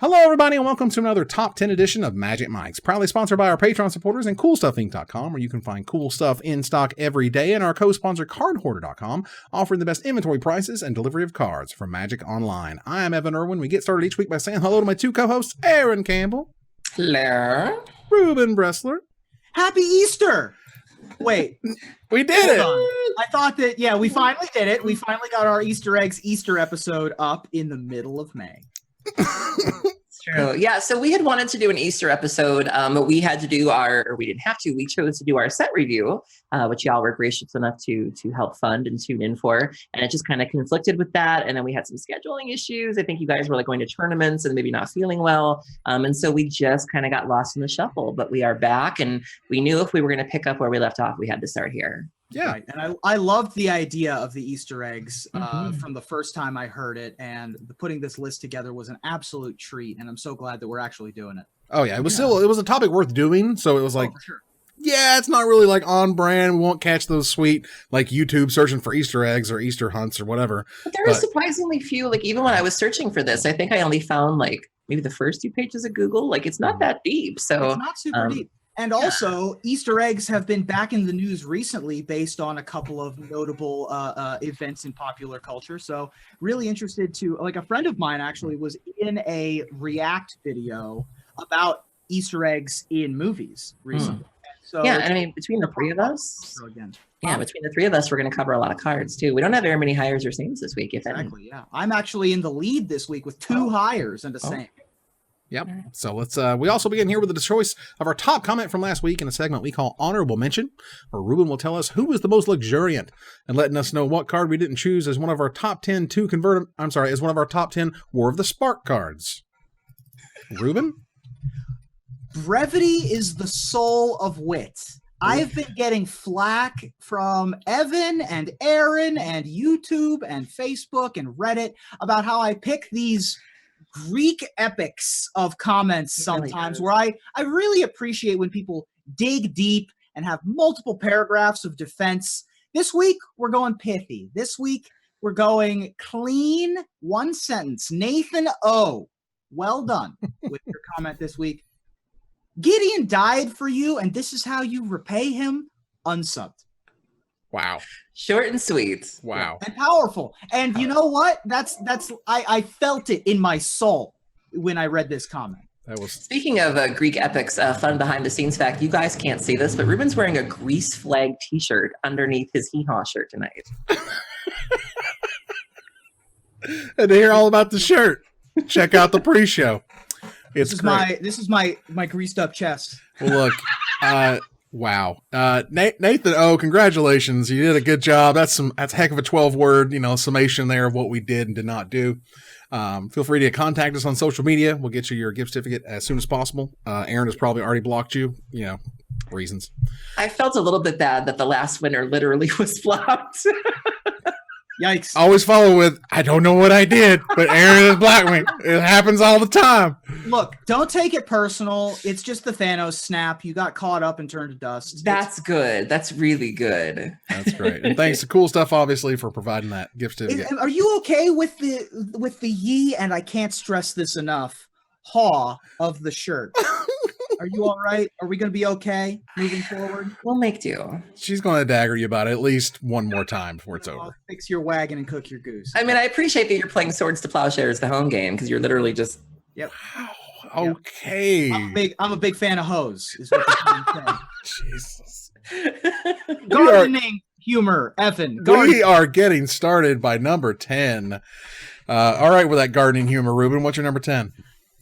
Hello, everybody, and welcome to another Top 10 edition of Magic Mike's, proudly sponsored by our Patreon supporters and CoolStuffins.com, where you can find cool stuff in stock every day, and our co-sponsor CardHoarder.com, offering the best inventory prices and delivery of cards from Magic Online. I am Evan Irwin. We get started each week by saying hello to my two co-hosts, Aaron Campbell. Hello. Ruben Bressler. Happy Easter! Wait. We did it! I thought that, yeah, we finally did it. We finally got our Easter eggs Easter episode up in the middle of May. True. Yeah, so we had wanted to do an Easter episode, but we had to do we didn't have to, we chose to do our set review, which y'all were gracious enough to help fund and tune in for. And it just kind of conflicted with that. And then we had some scheduling issues. I think you guys were like going to tournaments and maybe not feeling well. And so we just kind of got lost in the shuffle, but we are back and we knew if we were going to pick up where we left off, we had to start here. Yeah, right. And I loved the idea of the Easter eggs from the first time I heard it, and putting this list together was an absolute treat, and I'm so glad that we're actually doing it. Oh yeah, it was a topic worth doing, so it was like, for sure. Yeah, it's not really like on brand. We won't catch those sweet like YouTube searching for Easter eggs or Easter hunts or whatever. But there were surprisingly few. Like even when I was searching for this, I think I only found like maybe the first 2 pages of Google. Like it's not that deep. So it's not super deep. And also, Easter eggs have been back in the news recently based on a couple of notable events in popular culture. So really interested to, like a friend of mine actually was in a React video about Easter eggs in movies recently. So yeah, I mean, between the three of us, between the three of us, we're going to cover a lot of cards too. We don't have very many hires or sames this week, if any. Yeah. I'm actually in the lead this week with 2 hires and a same. Yep. So let's we also begin here with the choice of our top comment from last week in a segment we call Honorable Mention, where Ruben will tell us who was the most luxuriant and letting us know what card we didn't choose as one of our top 10 as one of our top 10 War of the Spark cards. Ruben? Brevity is the soul of wit. I've been getting flack from Evan and Aaron and YouTube and Facebook and Reddit about how I pick these Greek epics of comments sometimes where I really appreciate when people dig deep and have multiple paragraphs of defense. This week, we're going pithy. This week, we're going clean, 1 sentence. Nathan O. Well done with your comment this week. Gideon died for you, and this is how you repay him, unsubbed. Wow. Short and sweet. Wow. And powerful. And you know what? I felt it in my soul when I read this comment. Speaking of Greek epics, fun behind the scenes fact, you guys can't see this, but Ruben's wearing a Greece flag t-shirt underneath his hee-haw shirt tonight. And to hear all about the shirt, check out the pre-show. This is my greased up chest. Well, look, wow. Nathan, congratulations. You did a good job. That's a heck of a 12-word, summation there of what we did and did not do. Feel free to contact us on social media. We'll get you your gift certificate as soon as possible. Aaron has probably already blocked you, reasons. I felt a little bit bad that the last winner literally was flopped. Yikes. Always follow with, I don't know what I did, but Aaron has blocked me. It happens all the time. Look, don't take it personal. It's just the Thanos snap. You got caught up and turned to dust. That's good. That's really good. That's great. And thanks to Cool Stuff, obviously, for providing that gift certificate. Are you okay with the ye, and I can't stress this enough, haw of the shirt? Are you all right? Are we going to be okay moving forward? We'll make do. She's going to dagger you about it at least one more time before it's over. Fix your wagon and cook your goose. I mean, I appreciate that you're playing Swords to Plowshares, the home game, because you're literally just... Yep. Wow. Okay. I'm a big fan of hoes, is what you're saying. Jesus. Gardening humor, Evan. We are getting started by number 10. All right, with that gardening humor, Ruben, what's your number 10?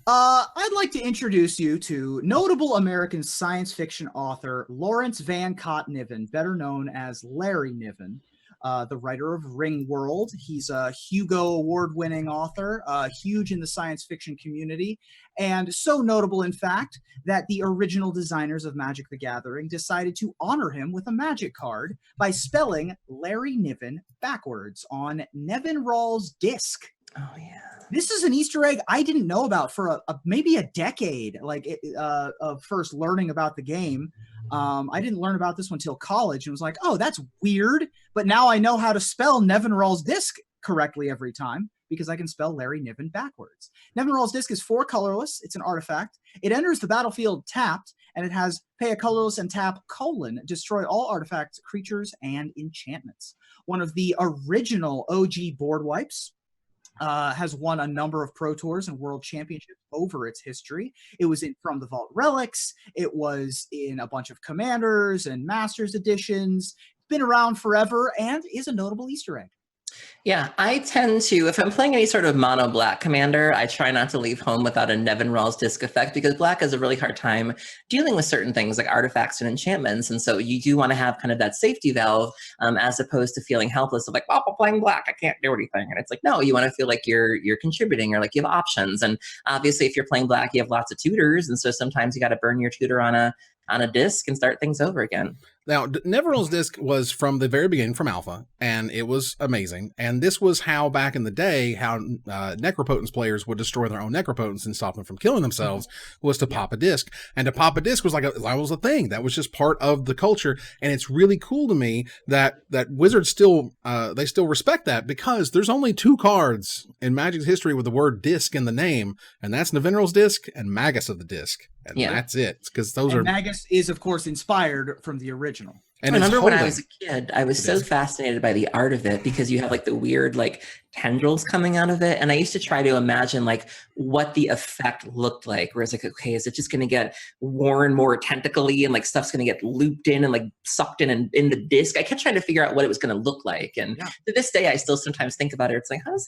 I'd like to introduce you to notable American science fiction author Lawrence Van Cott Niven, better known as Larry Niven, the writer of Ringworld. He's a Hugo Award-winning author, huge in the science fiction community, and so notable, in fact, that the original designers of Magic the Gathering decided to honor him with a Magic card by spelling Larry Niven backwards on Nevin Rawls' disc. Oh, yeah. This is an Easter egg I didn't know about for maybe a decade, of first learning about the game. I didn't learn about this one until college and was like, oh, that's weird. But now I know how to spell Nevin Rawls' disc correctly every time because I can spell Larry Niven backwards. Nevinyrral's Disc is 4 colorless. It's an artifact. It enters the battlefield tapped, and it has pay a colorless and tap : destroy all artifacts, creatures, and enchantments. One of the original OG board wipes. Has won a number of Pro Tours and World Championships over its history. It was in From the Vault Relics. It was in a bunch of Commanders and Masters editions. It's been around forever and is a notable Easter egg. Yeah, I tend to, if I'm playing any sort of mono black commander, I try not to leave home without a Nevinyrral's Disc effect, because black has a really hard time dealing with certain things like artifacts and enchantments. And so you do want to have kind of that safety valve, as opposed to feeling helpless of like, well, I'm playing black, I can't do anything. And it's like, no, you want to feel like you're contributing, or like you have options. And obviously if you're playing black, you have lots of tutors. And so sometimes you got to burn your tutor on a disc and start things over again. Now, Nevinyrral's Disc was from the very beginning, from Alpha, and it was amazing. And this was how, back in the day, how Necropotence players would destroy their own Necropotence and stop them from killing themselves, was to pop a disc. And to pop a disc was that was a thing. That was just part of the culture. And it's really cool to me that Wizards still respect that, because there's only 2 cards in Magic's history with the word disc in the name, and that's Nevinyrral's Disc and Magus of the Disc. And that's it. Because those are... Magus is, of course, inspired from the original. And I remember when I was a kid, I was so fascinated by the art of it, because you have like the weird like tendrils coming out of it. And I used to try to imagine like what the effect looked like. Whereas like, okay, is it just going to get worn more tentacly and like stuff's going to get looped in and like sucked in the disc? I kept trying to figure out what it was going to look like. And to this day, I still sometimes think about it. It's like, how's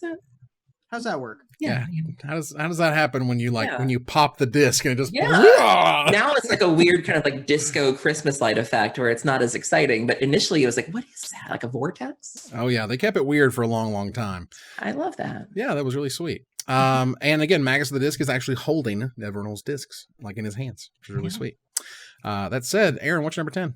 that work? Yeah. How does that happen when you when you pop the disc and it just Now it's like a weird kind of like disco Christmas light effect where it's not as exciting. But initially it was like, what is that? Like a vortex? Oh yeah, they kept it weird for a long, long time. I love that. Yeah, that was really sweet. And again, Magus of the Disc is actually holding Nevinyrral's discs like in his hands, which is really sweet. That said, Aaron, what's your number 10?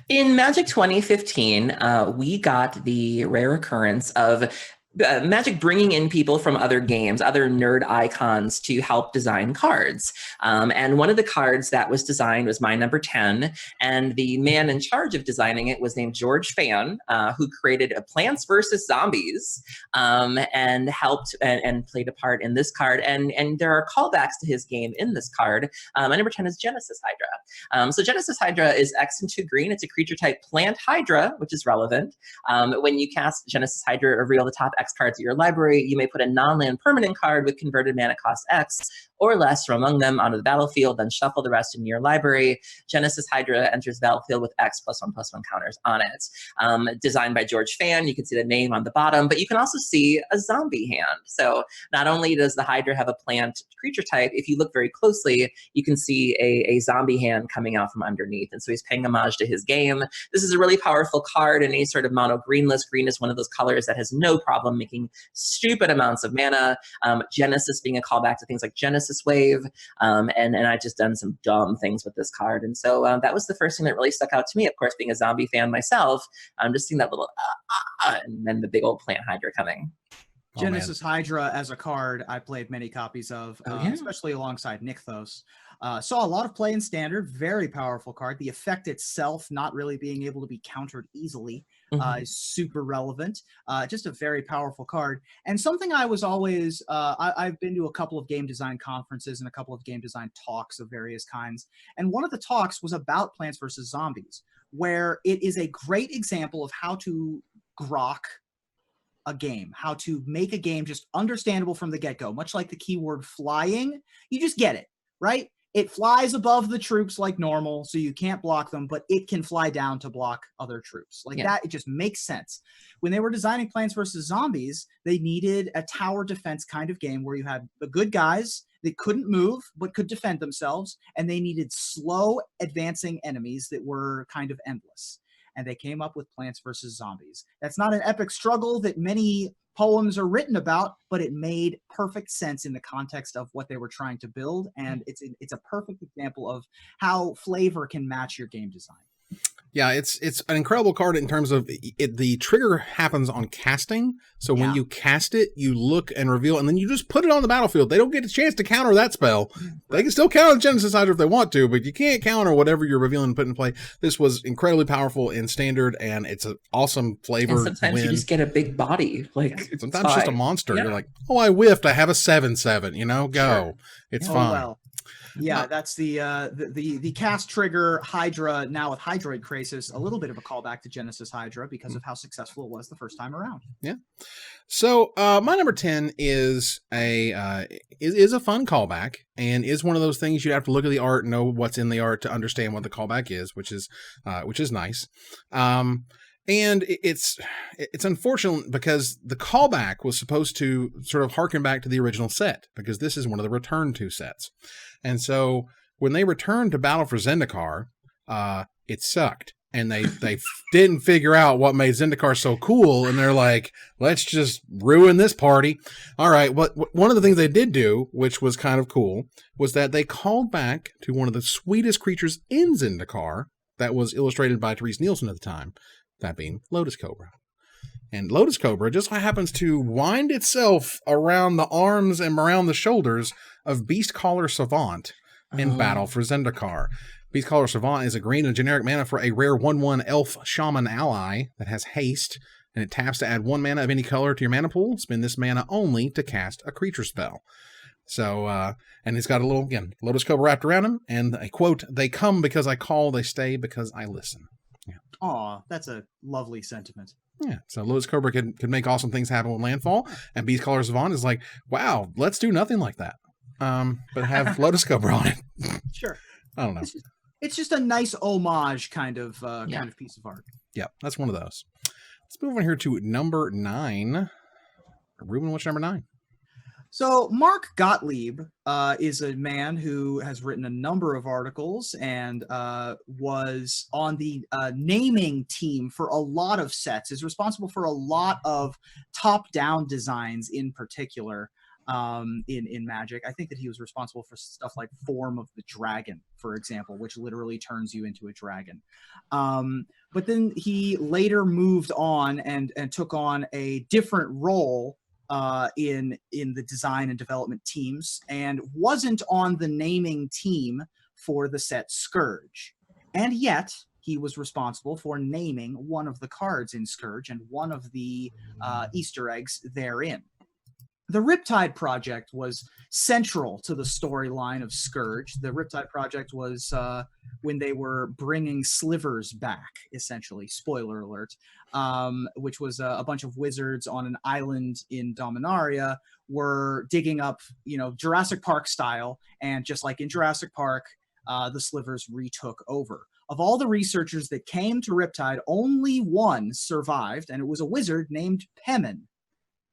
In Magic 2015, we got the rare occurrence of Magic bringing in people from other games, other nerd icons to help design cards. And one of the cards that was designed was my number 10. And the man in charge of designing it was named George Fan, who created a Plants vs. Zombies, and helped and played a part in this card. And there are callbacks to his game in this card. My number 10 is Genesis Hydra. So Genesis Hydra is X and 2 green. It's a creature type plant Hydra, which is relevant. When you cast Genesis Hydra, reveal the top X cards at your library, you may put a non-land permanent card with converted mana cost X or less from among them onto the battlefield, then shuffle the rest into your library. Genesis Hydra enters the battlefield with X +1/+1 counters on it. Designed by George Fan, you can see the name on the bottom, but you can also see a zombie hand. So not only does the Hydra have a plant creature type, if you look very closely, you can see a zombie hand coming out from underneath. And so he's paying homage to his game. This is a really powerful card in any sort of mono green list. Green is one of those colors that has no problem making stupid amounts of mana. Genesis being a callback to things like Genesis Wave, and I've just done some dumb things with this card. And so that was the first thing that really stuck out to me. Of course, being a zombie fan myself, I'm just seeing that little and then the big old plant Hydra coming. Genesis Hydra as a card, I played many copies of, especially alongside Nykthos. Saw a lot of play in Standard, very powerful card. The effect itself not really being able to be countered easily is super relevant. Just a very powerful card. And something I was always, I've been to a couple of game design conferences and a couple of game design talks of various kinds. And one of the talks was about Plants vs. Zombies, where it is a great example of how to grok a game, how to make a game just understandable from the get-go. Much like the keyword flying, you just get it, right? It flies above the troops like normal, so you can't block them, but it can fly down to block other troops. Like that, it just makes sense. When they were designing Plants vs. Zombies, they needed a tower defense kind of game where you had the good guys that couldn't move but could defend themselves, and they needed slow advancing enemies that were kind of endless. And they came up with Plants vs. Zombies. That's not an epic struggle that many poems are written about, but it made perfect sense in the context of what they were trying to build, and it's a perfect example of how flavor can match your game design. Yeah, it's an incredible card in terms of the trigger happens on casting. So when you cast it, you look and reveal, and then you just put it on the battlefield. They don't get a chance to counter that spell. Right. They can still counter the Genesis Hydra if they want to, but you can't counter whatever you're revealing and put in play. This was incredibly powerful in standard, and it's an awesome flavor. And sometimes you just get a big body. Sometimes it's just a monster. Yeah. You're like, oh, I whiffed. I have a 7/7. Go. Sure. It's fine. Well. Yeah, that's the cast trigger HYDRA now with Hydroid Crisis, a little bit of a callback to Genesis HYDRA because of how successful it was the first time around. Yeah. So my number 10 is a fun callback, and is one of those things you'd have to look at the art and know what's in the art to understand what the callback is, which is nice. And it's unfortunate because the callback was supposed to sort of harken back to the original set, because this is one of the Return to sets. And so when they returned to Battle for Zendikar, it sucked. And they didn't figure out what made Zendikar so cool. And they're like, let's just ruin this party. All right. One of the things they did do, which was kind of cool, was that they called back to one of the sweetest creatures in Zendikar that was illustrated by Therese Nielsen at the time, that being Lotus Cobra. And Lotus Cobra just happens to wind itself around the arms and around the shoulders of Beastcaller Savant in Battle for Zendikar. Beastcaller Savant is a green and generic mana for a rare 1/1 elf shaman ally that has haste, and it taps to add 1 mana of any color to your mana pool. Spend this mana only to cast a creature spell. So, and it's got a little, again, Lotus Cobra wrapped around him, and a quote, "They come because I call, they stay because I listen." Yeah. Aw, that's a lovely sentiment. Yeah, so Lotus Cobra can make awesome things happen with landfall, and Beastcaller Savant is like, wow, let's do nothing like that, but have Lotus Cobra on it. Sure. I don't know. It's just a nice homage kind of piece of art. Yeah, that's one of those. Let's move on here to number 9. Ruben, what's number 9? So Mark Gottlieb is a man who has written a number of articles and was on the naming team for a lot of sets, is responsible for a lot of top-down designs in particular in Magic. I think that he was responsible for stuff like Form of the Dragon, for example, which literally turns you into a dragon. But then he later moved on and took on a different role in the design and development teams, and wasn't on the naming team for the set Scourge. And yet, he was responsible for naming one of the cards in Scourge and one of the Easter eggs therein. The Riptide Project was central to the storyline of Scourge. The Riptide Project was when they were bringing Slivers back, essentially, spoiler alert, which was a bunch of wizards on an island in Dominaria were digging up, Jurassic Park style, and just like in Jurassic Park, the Slivers retook over. Of all the researchers that came to Riptide, only one survived, and it was a wizard named Pemin,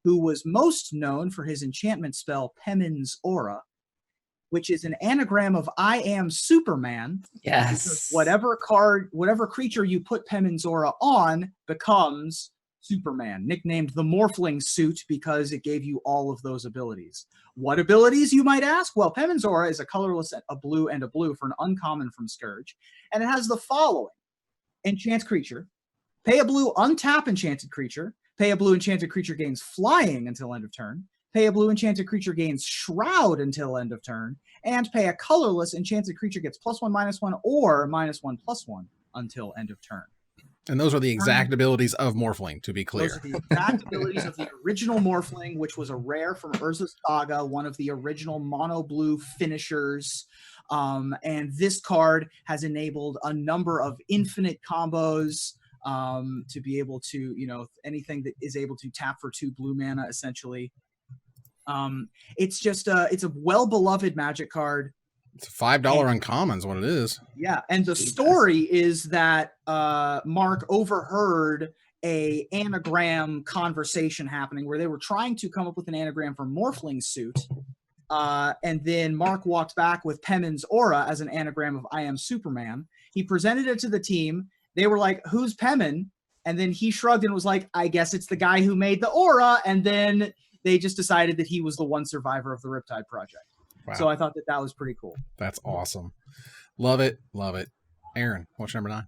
who was most known for his enchantment spell Pemin's Aura, which is an anagram of I am Superman. Yes. Whatever creature you put Pemin's Aura on becomes Superman, nicknamed the Morphling Suit because it gave you all of those abilities. What abilities, you might ask? Well, Pemin's Aura is a colorless, a blue for an uncommon from Scourge, and it has the following. Enchant creature. Pay a blue, untap enchanted creature. Pay a blue enchanted creature gains flying until end of turn. Pay a blue enchanted creature gains shroud until end of turn. And pay a colorless enchanted creature gets +1/-1 or -1/+1 until end of turn. And those are the exact abilities of Morphling, to be clear. Those are the exact abilities of the original Morphling, which was a rare from Urza's Saga, one of the original mono blue finishers. And this card has enabled a number of infinite combos, to be able to, anything that is able to tap for 2 blue mana, essentially. It's just it's a well-beloved Magic card. It's a $5 uncommon is what it is. Yeah, and the story is that Mark overheard a anagram conversation happening where they were trying to come up with an anagram for Morphling Suit, and then Mark walked back with Pemin's Aura as an anagram of I am Superman. He presented it to the team. They were like, who's Pemin? And then he shrugged and was like, I guess it's the guy who made the aura. And then they just decided that he was the one survivor of the Riptide Project. Wow. So I thought that was pretty cool. That's awesome. Love it. Love it. Aaron, what's number 9?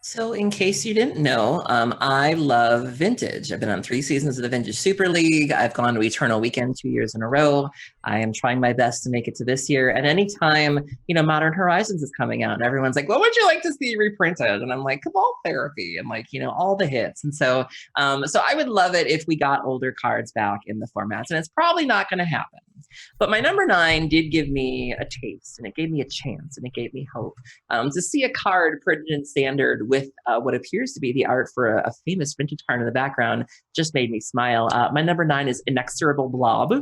So in case you didn't know, I love vintage. I've been on 3 seasons of the Vintage Super League. I've gone to Eternal Weekend 2 years in a row. I am trying my best to make it to this year. And anytime, Modern Horizons is coming out and everyone's like, what would you like to see reprinted? And I'm like, Cabal Therapy and all the hits. And so I would love it if we got older cards back in the formats. And it's probably not going to happen. But my number 9 did give me a taste, and it gave me a chance, and it gave me hope to see a card printed in standard with what appears to be the art for a famous vintage card in the background. Just made me smile. My number 9 is Inexorable Blob.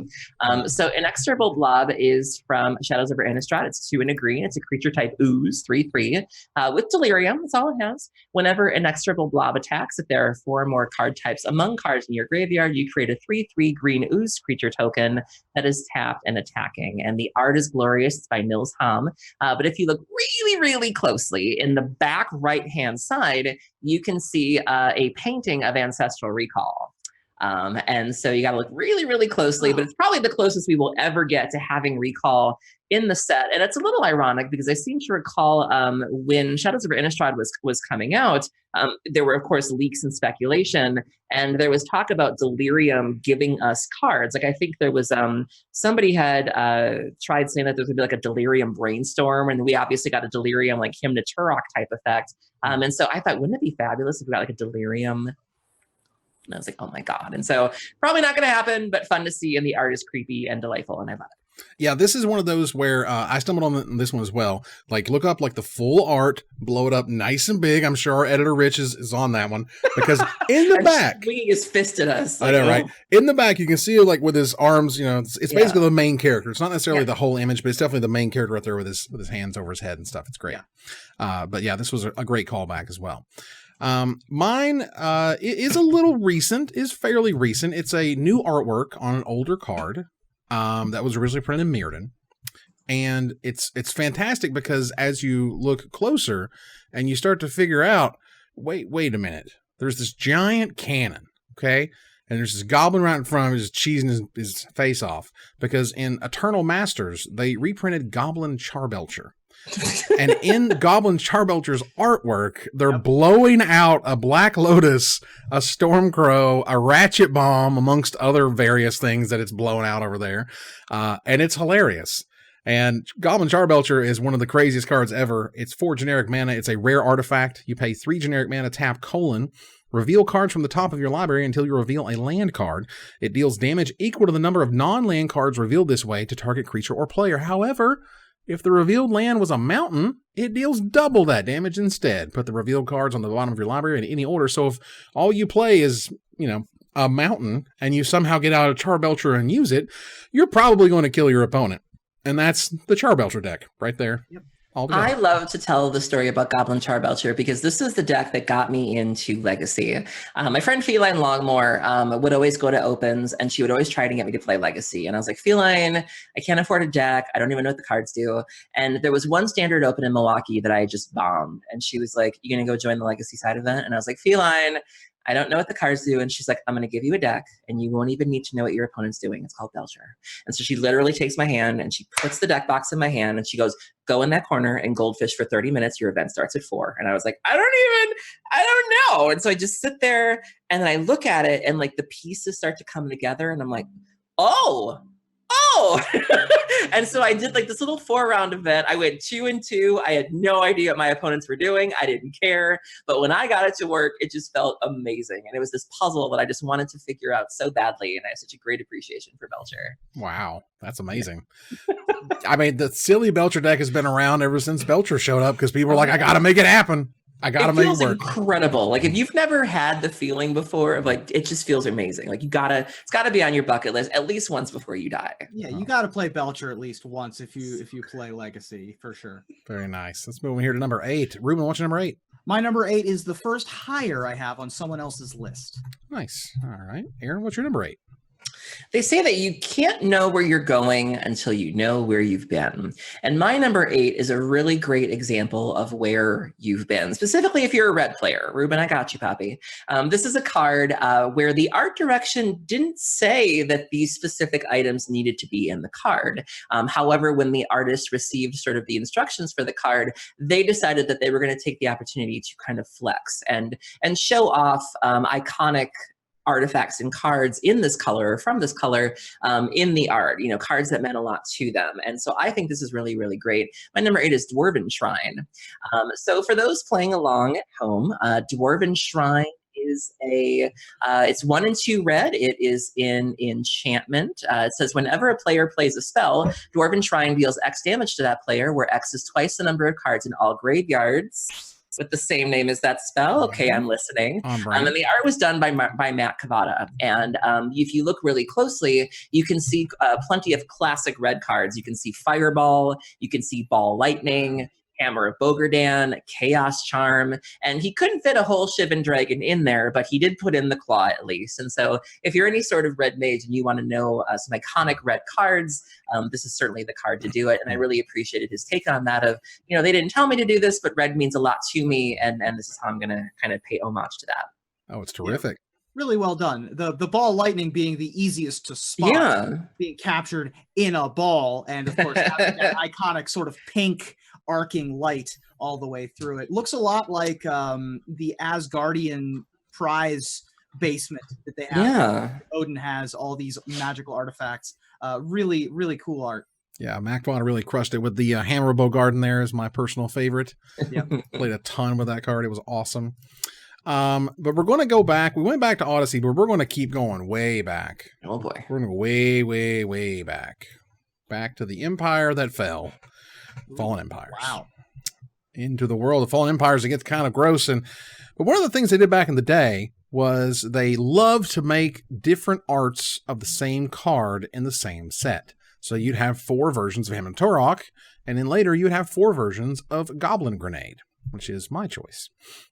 So Inexorable Blob is from Shadows over Innistrad. It's 2 and a green. It's a creature type ooze, 3/3, with Delirium. That's all it has. Whenever Inexorable Blob attacks, if there are 4 or more card types among cards in your graveyard, you create a 3/3 green ooze creature token that is tapped and attacking. And the art is glorious. It's by Nils Ham. But if you look really, really closely in the back right-hand side, you can see a painting of Ancestral Recall. And so you got to look really, really closely, but it's probably the closest we will ever get to having Recall in the set. And it's a little ironic because I seem to recall when Shadows over Innistrad was coming out, there were, of course, leaks and speculation, and there was talk about Delirium giving us cards. Like, I think there was somebody had tried saying that there was going to be like a Delirium brainstorm, and we obviously got a Delirium like Hymn to Turok type effect. And so I thought, wouldn't it be fabulous if we got like a Delirium? And I was like, oh my God. And so probably not going to happen, but fun to see. And the art is creepy and delightful. And I love it. Yeah, this is one of those where I stumbled on this one as well. Like, look up like the full art, blow it up nice and big. I'm sure our editor Rich is on that one, because in the back, swinging his fist at us. I know, right? In the back, you can see like with his arms. It's basically the main character. It's not necessarily the whole image, but it's definitely the main character right there with his hands over his head and stuff. It's great. Yeah. But yeah, this was a great callback as well. Mine is a little recent. Is fairly recent. It's a new artwork on an older card. That was originally printed in Mirrodin, and it's fantastic because as you look closer and you start to figure out, wait a minute, there's this giant cannon, okay, and there's this goblin right in front of him just cheesing his face off, because in Eternal Masters they reprinted Goblin Charbelcher. And in Goblin Charbelcher's artwork, they're blowing out a Black Lotus, a Stormcrow, a Ratchet Bomb, amongst other various things that it's blowing out over there. And it's hilarious. And Goblin Charbelcher is one of the craziest cards ever. It's 4 generic mana. It's a rare artifact. You pay 3 generic mana, tap : reveal cards from the top of your library until you reveal a land card. It deals damage equal to the number of non-land cards revealed this way to target creature or player. However, if the revealed land was a mountain, it deals double that damage instead. Put the revealed cards on the bottom of your library in any order. So if all you play is, a mountain, and you somehow get out a Charbelcher and use it, you're probably going to kill your opponent. And that's the Charbelcher deck right there. Yep. I love to tell the story about Goblin Charbelcher because this is the deck that got me into Legacy. My friend Feline Longmore would always go to opens, and she would always try to get me to play Legacy. And I was like, Feline, I can't afford a deck. I don't even know what the cards do. And there was one standard open in Milwaukee that I just bombed. And she was like, you going to go join the Legacy side event? And I was like, Feline, I don't know what the cards do. And she's like, I'm going to give you a deck and you won't even need to know what your opponent's doing. It's called Belcher. And so she literally takes my hand and she puts the deck box in my hand and she goes, go in that corner and goldfish for 30 minutes. Your event starts at 4. And I was like, I don't know. And so I just sit there and then I look at it and like the pieces start to come together and I'm like, oh. And so I did like this little 4-round event. I went 2-2. I had no idea what my opponents were doing. I didn't care. But when I got it to work, it just felt amazing. And it was this puzzle that I just wanted to figure out so badly. And I have such a great appreciation for Belcher. Wow. That's amazing. I mean, the silly Belcher deck has been around ever since Belcher showed up because people were like, I got to make it happen. I gotta make it work. Incredible. Like if you've never had the feeling before of like, it just feels amazing. Like it's gotta be on your bucket list at least once before you die. Yeah, you gotta play Belcher at least once if you play Legacy for sure. Very nice. Let's move on here to number 8. Ruben, what's your number 8? My number 8 is the first hire I have on someone else's list. Nice. All right, Aaron, what's your number 8? They say that you can't know where you're going until you know where you've been. And my number 8 is a really great example of where you've been, specifically if you're a red player. Ruben, I got you, Poppy. This is a card where the art direction didn't say that these specific items needed to be in the card. However, when the artist received sort of the instructions for the card, they decided that they were going to take the opportunity to kind of flex and show off iconic artifacts and cards in this color, from this color, in the art, you know, cards that meant a lot to them. And so I think this is really, really great. My number 8 is Dwarven Shrine. So for those playing along at home, Dwarven Shrine is it's 1 and 2 red. It is in enchantment. It says whenever a player plays a spell, Dwarven Shrine deals X damage to that player, where X is twice the number of cards in all graveyards with the same name as that spell. Okay, I'm listening. And the art was done by Matt Cavada. And if you look really closely, you can see plenty of classic red cards. You can see Fireball, you can see Ball Lightning, Hammer of Bogardan, Chaos Charm, and he couldn't fit a whole Shivan Dragon in there, but he did put in the Claw at least. And so if you're any sort of red mage and you want to know some iconic red cards, this is certainly the card to do it. And I really appreciated his take on that of, you know, they didn't tell me to do this, but red means a lot to me, and this is how I'm going to kind of pay homage to that. Oh, it's terrific. Yeah. Really well done. The ball lightning being the easiest to spot, being captured in a ball, and of course having that iconic sort of pink arcing light all the way through it. Looks a lot like the Asgardian prize basement that they have. Yeah. Odin has all these magical artifacts. Really, really cool art. Yeah, MacVon really crushed it with the Hammer of Bogardan there is my personal favorite. Yeah. Played a ton with that card. It was awesome. But we're going to go back. We went back to Odyssey, but we're going to keep going way back. Oh boy. We're going to go way, way, way back. Back to the empire that fell. Fallen Empires. Wow. Into the world of Fallen Empires. It gets kind of gross. But one of the things they did back in the day was they loved to make different arts of the same card in the same set. So you'd have 4 versions of him and Turok, and then later you'd have 4 versions of Goblin Grenade, which is my choice.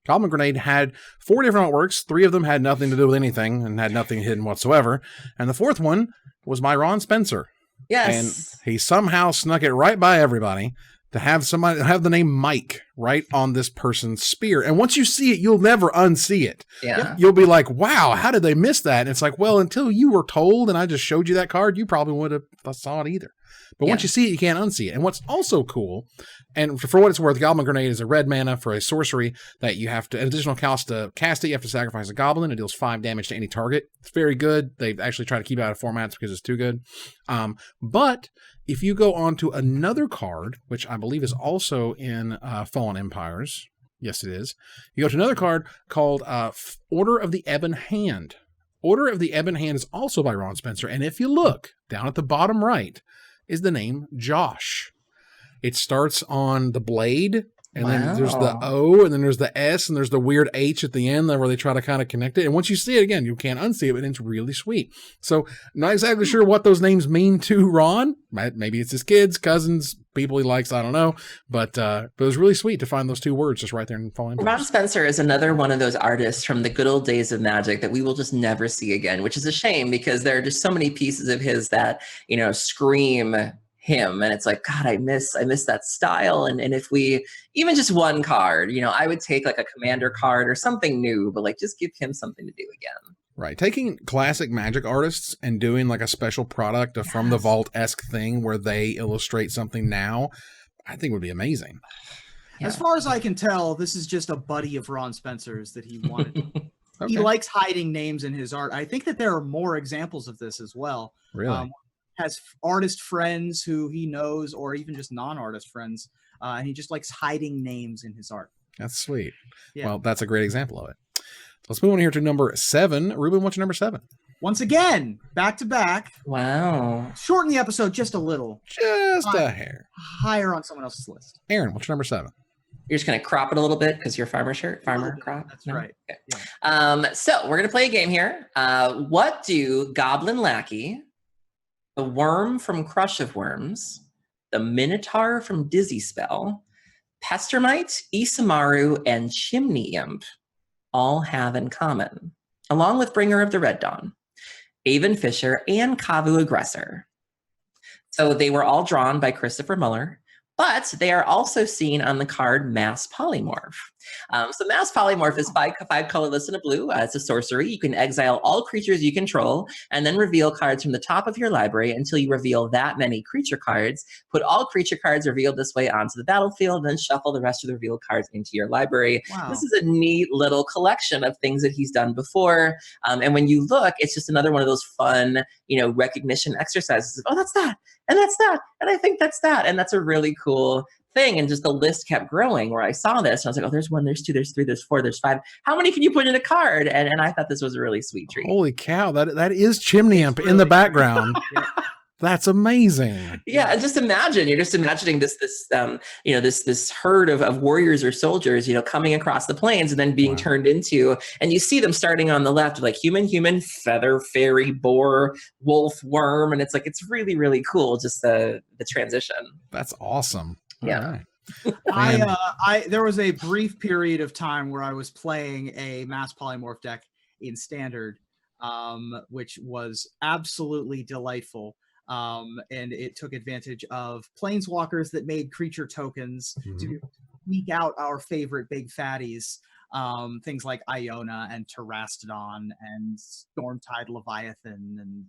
Goblin Grenade had 4 different artworks. 3 of them had nothing to do with anything and had nothing hidden whatsoever. And the 4th one was by Ron Spencer. Yes. And he somehow snuck it right by everybody to have somebody have the name Mike right on this person's spear. And once you see it, you'll never unsee it. Yeah. You'll be like, wow, how did they miss that? And it's like, well, until you were told and I just showed you that card, you probably would have saw it either. But once you see it, you can't unsee it. And what's also cool, and for what it's worth, Goblin Grenade is a red mana for a sorcery that you have to, an additional cost to cast it, you have to sacrifice a goblin. It deals 5 damage to any target. It's very good. They've actually tried to keep it out of formats because it's too good. But if you go on to another card, which I believe is also in Fallen Empires, yes it is, you go to another card called Order of the Ebon Hand. Order of the Ebon Hand is also by Ron Spencer, and if you look down at the bottom right, is the name Josh. It starts on the blade, and then there's the O, and then there's the S, and there's the weird H at the end where they try to kind of connect it. And once you see it again, you can't unsee it, but it's really sweet. So not exactly sure what those names mean to Ron. Maybe it's his kids, cousins, people he likes, I don't know. But it was really sweet to find those 2 words just right there in Fallen Empires. Ron Spencer is another one of those artists from the good old days of Magic that we will just never see again, which is a shame because there are just so many pieces of his that, you know, scream him. And it's like, God, I miss that style. And if we, even just one card, you know, I would take like a commander card or something new, but like just give him something to do again. Right. Taking classic Magic artists and doing like a special product, a From the Vault-esque thing where they illustrate something now, I think would be amazing. Yeah. As far as I can tell, this is just a buddy of Ron Spencer's that he wanted. Okay. He likes hiding names in his art. I think that there are more examples of this as well. Really? Has artist friends who he knows, or even just non-artist friends, and he just likes hiding names in his art. That's sweet. Yeah. Well, that's a great example of it. Let's move on here to number 7. Ruben, what's your number 7? Once again, back to back. Wow. Shorten the episode just a little. Just a hair. Higher on someone else's list. Aaron, what's your number 7? You're just going to crop it a little bit because you're farmer crop. That's right. Okay. Yeah. So we're going to play a game here. What do Goblin Lackey, the Worm from Crush of Worms, the Minotaur from Dizzy Spell, Pestermite, Isamaru, and Chimney Imp all have in common, along with Bringer of the Red Dawn? Avon Fisher, and Kavu Aggressor. So they were all drawn by Christopher Muller, but they are also seen on the card Mass Polymorph. So Mass Polymorph is five colorless and a blue. It's a sorcery. You can exile all creatures you control and then reveal cards from the top of your library until you reveal that many creature cards. Put all creature cards revealed this way onto the battlefield, and then shuffle the rest of the revealed cards into your library. Wow. This is a neat little collection of things that he's done before. And when you look, it's just another one of those fun, recognition exercises of, oh, that's that, and that's that, and I think that's that. And that's a really cool thing. And just the list kept growing where I saw this. And I was like, oh, there's 1, there's 2, there's 3, there's 4, there's 5. How many can you put in a card? And I thought this was a really sweet treat. Holy cow. That is Chimney Imp in the background. That's amazing. Yeah, and just imagine, you're just imagining this herd of warriors or soldiers, coming across the plains and then being turned into, and you see them starting on the left, like human, feather, fairy, boar, wolf, worm, and it's like, it's really, really cool, just the transition. That's awesome. Yeah. Right. There was a brief period of time where I was playing a Mass Polymorph deck in Standard, which was absolutely delightful. And it took advantage of planeswalkers that made creature tokens to sneak out our favorite big fatties, things like Iona and Terastodon and Stormtide Leviathan and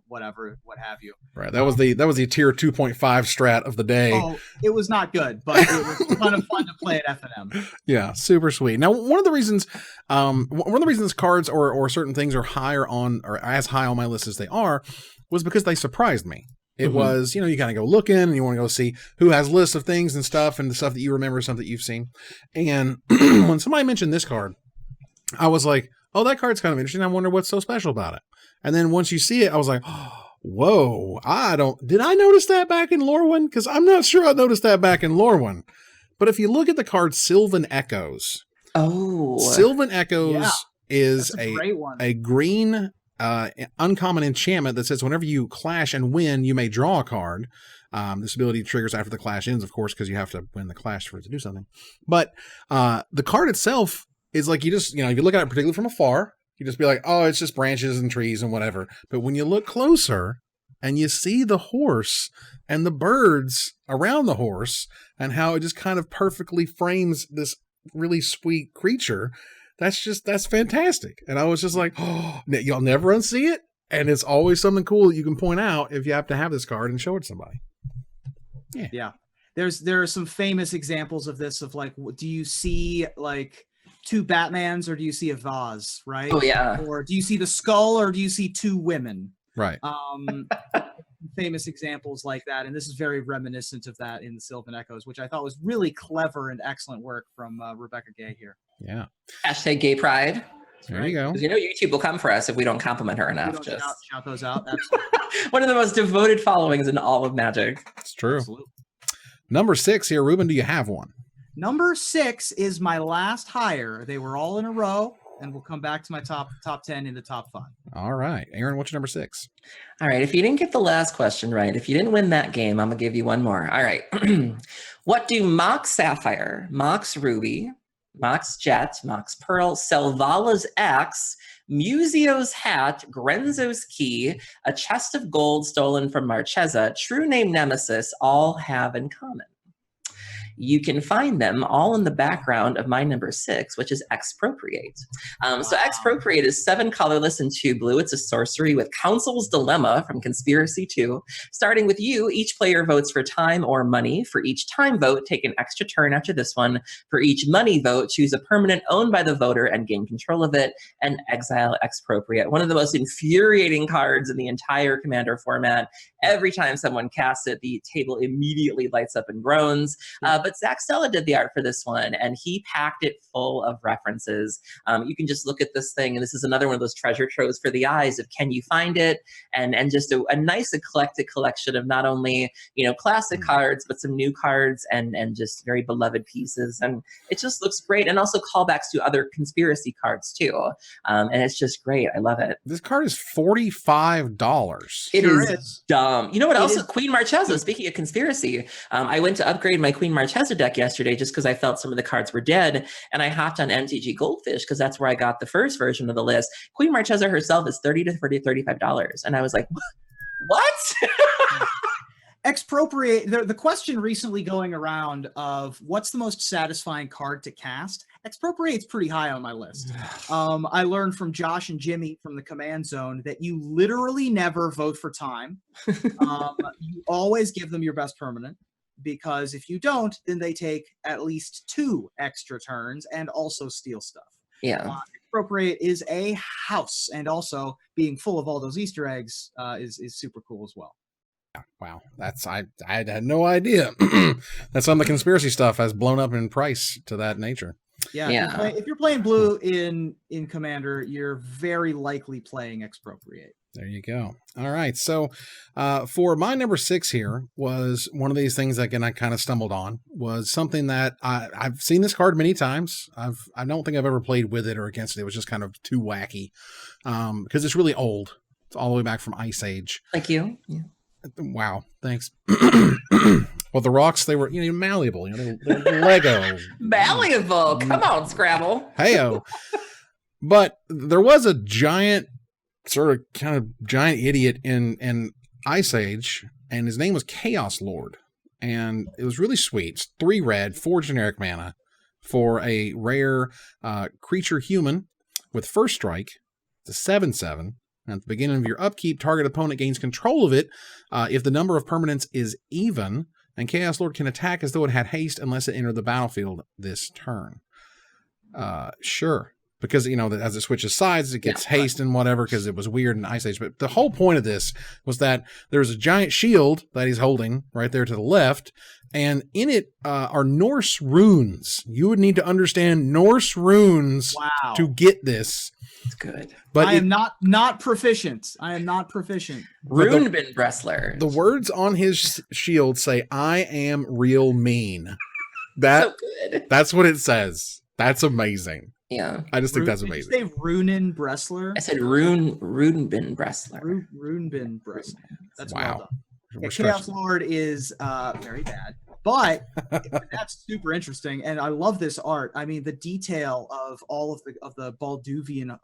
what have you. Right. That was the tier 2.5 strat of the day. Oh, it was not good, but it was a ton of fun to play at F&M. Yeah, super sweet. Now, one of the reasons cards or certain things are higher on or as high on my list as they are was because they surprised me. It was, you kind of go looking and you want to go see who has lists of things and stuff and the stuff that you remember, stuff that you've seen. And when somebody mentioned this card, I was like, oh, that card's kind of interesting. I wonder what's so special about it. And then once you see it, I was like, oh, whoa, did I notice that back in Lorwyn? Because I'm not sure I noticed that back in Lorwyn. But if you look at the card Sylvan Echoes. Oh. Sylvan Echoes is a green uncommon enchantment that says whenever you clash and win, you may draw a card. This ability triggers after the clash ends, of course, because you have to win the clash for it to do something. But the card itself is like, you just, if you look at it particularly from afar, you just be like, oh, it's just branches and trees and whatever. But when you look closer and you see the horse and the birds around the horse and how it just kind of perfectly frames this really sweet creature, that's fantastic. And I was just like, oh, you'll never unsee it. And it's always something cool that you can point out if you have to have this card and show it to somebody. Yeah. There are some famous examples of this, of like, do you see like 2 Batmans or do you see a vase, right? Oh yeah. Or do you see the skull or do you see 2 women? Right. Famous examples like that, and this is very reminiscent of that in the Sylvan Echoes, which I thought was really clever and excellent work from Rebecca Gay here. Yeah. Hashtag gay pride. There you go. Because YouTube will come for us if we don't compliment her enough. Just shout those out. One of the most devoted followings in all of Magic. It's true. Absolutely. Number 6 here, Ruben. Do you have one? Number 6 is my last hire. They were all in a row, and we'll come back to my top 10 in the top 5. All right, Aaron, what's your number 6? All right, if you didn't get the last question right, if you didn't win that game, I'm gonna give you one more. All right, what do Mox Sapphire, Mox Ruby, Mox Jet, Mox Pearl, Selvalla's Axe, Museo's Hat, Grenzo's Key, a chest of gold stolen from Marchesa, True Name Nemesis all have in common? You can find them all in the background of my number 6, which is Expropriate. So Expropriate is 7 colorless and 2 blue. It's a sorcery with Council's Dilemma from Conspiracy 2. Starting with you, each player votes for time or money. For each time vote, take an extra turn after this one. For each money vote, choose a permanent owned by the voter and gain control of it, and exile Expropriate. One of the most infuriating cards in the entire Commander format. Every time someone casts it, the table immediately lights up and groans. But Zach Stella did the art for this one, and he packed it full of references. You can just look at this thing, and this is another one of those treasure troves for the eyes of can you find it, and just a nice eclectic collection of not only classic cards, but some new cards and just very beloved pieces. And it just looks great, and also callbacks to other conspiracy cards too. And it's just great. I love it. This card is $45. It is dumb. You know what else? Queen Marchesa. Speaking of conspiracy, I went to upgrade my Queen Marchesa Marchesa deck yesterday just because I felt some of the cards were dead. And I hopped on MTG Goldfish because that's where I got the first version of the list. Queen Marchesa herself is $30 to $35. And I was like, what? Expropriate. The question recently going around of what's the most satisfying card to cast. Expropriate's pretty high on my list. I learned from Josh and Jimmy from the Command Zone that you literally never vote for time. You always give them your best permanent, because if you don't, then they take at least 2 extra turns and also steal stuff. Yeah. Expropriate is a house, and also being full of all those Easter eggs is super cool as well. Wow, I had no idea that some of the conspiracy stuff has blown up in price to that nature. Yeah. If you're playing blue in Commander, you're very likely playing Expropriate. There you go. All right. So for my number 6 here was one of these things that, again, I kind of stumbled on, was something that I've seen this card many times. I don't think I've ever played with it or against it. It was just kind of too wacky because it's really old. It's all the way back from Ice Age. Like you? Yeah. Wow, thanks. Well, the rocks, they were, malleable, they're Lego. Malleable. Come on, Scrabble. Heyo. But there was a giant, kind of giant idiot in Ice Age, and his name was Chaos Lord. And it was really sweet. It's 3 red, 4 generic mana for a rare creature human with first strike. It's a 7/7. At the beginning of your upkeep, target opponent gains control of it if the number of permanents is even, and Chaos Lord can attack as though it had haste unless it entered the battlefield this turn. Sure. Because, as it switches sides, it gets haste and whatever, because it was weird in Ice Age. But the whole point of this was that there's a giant shield that he's holding right there to the left, and in it are Norse runes. You would need to understand Norse runes to get this. It's good. But I am not proficient. I am not proficient. Runebin Bressler. The words on his shield say, "I am real mean." So good. That's what it says. That's amazing. Yeah. I just think that's amazing. Did you say Runen Bressler? I said Runebin Bressler. Runebin Bressler. That's wow. Well done. Chaos Lord is very bad, but that's super interesting, and I love this art. I mean, the detail of all of the Balduvian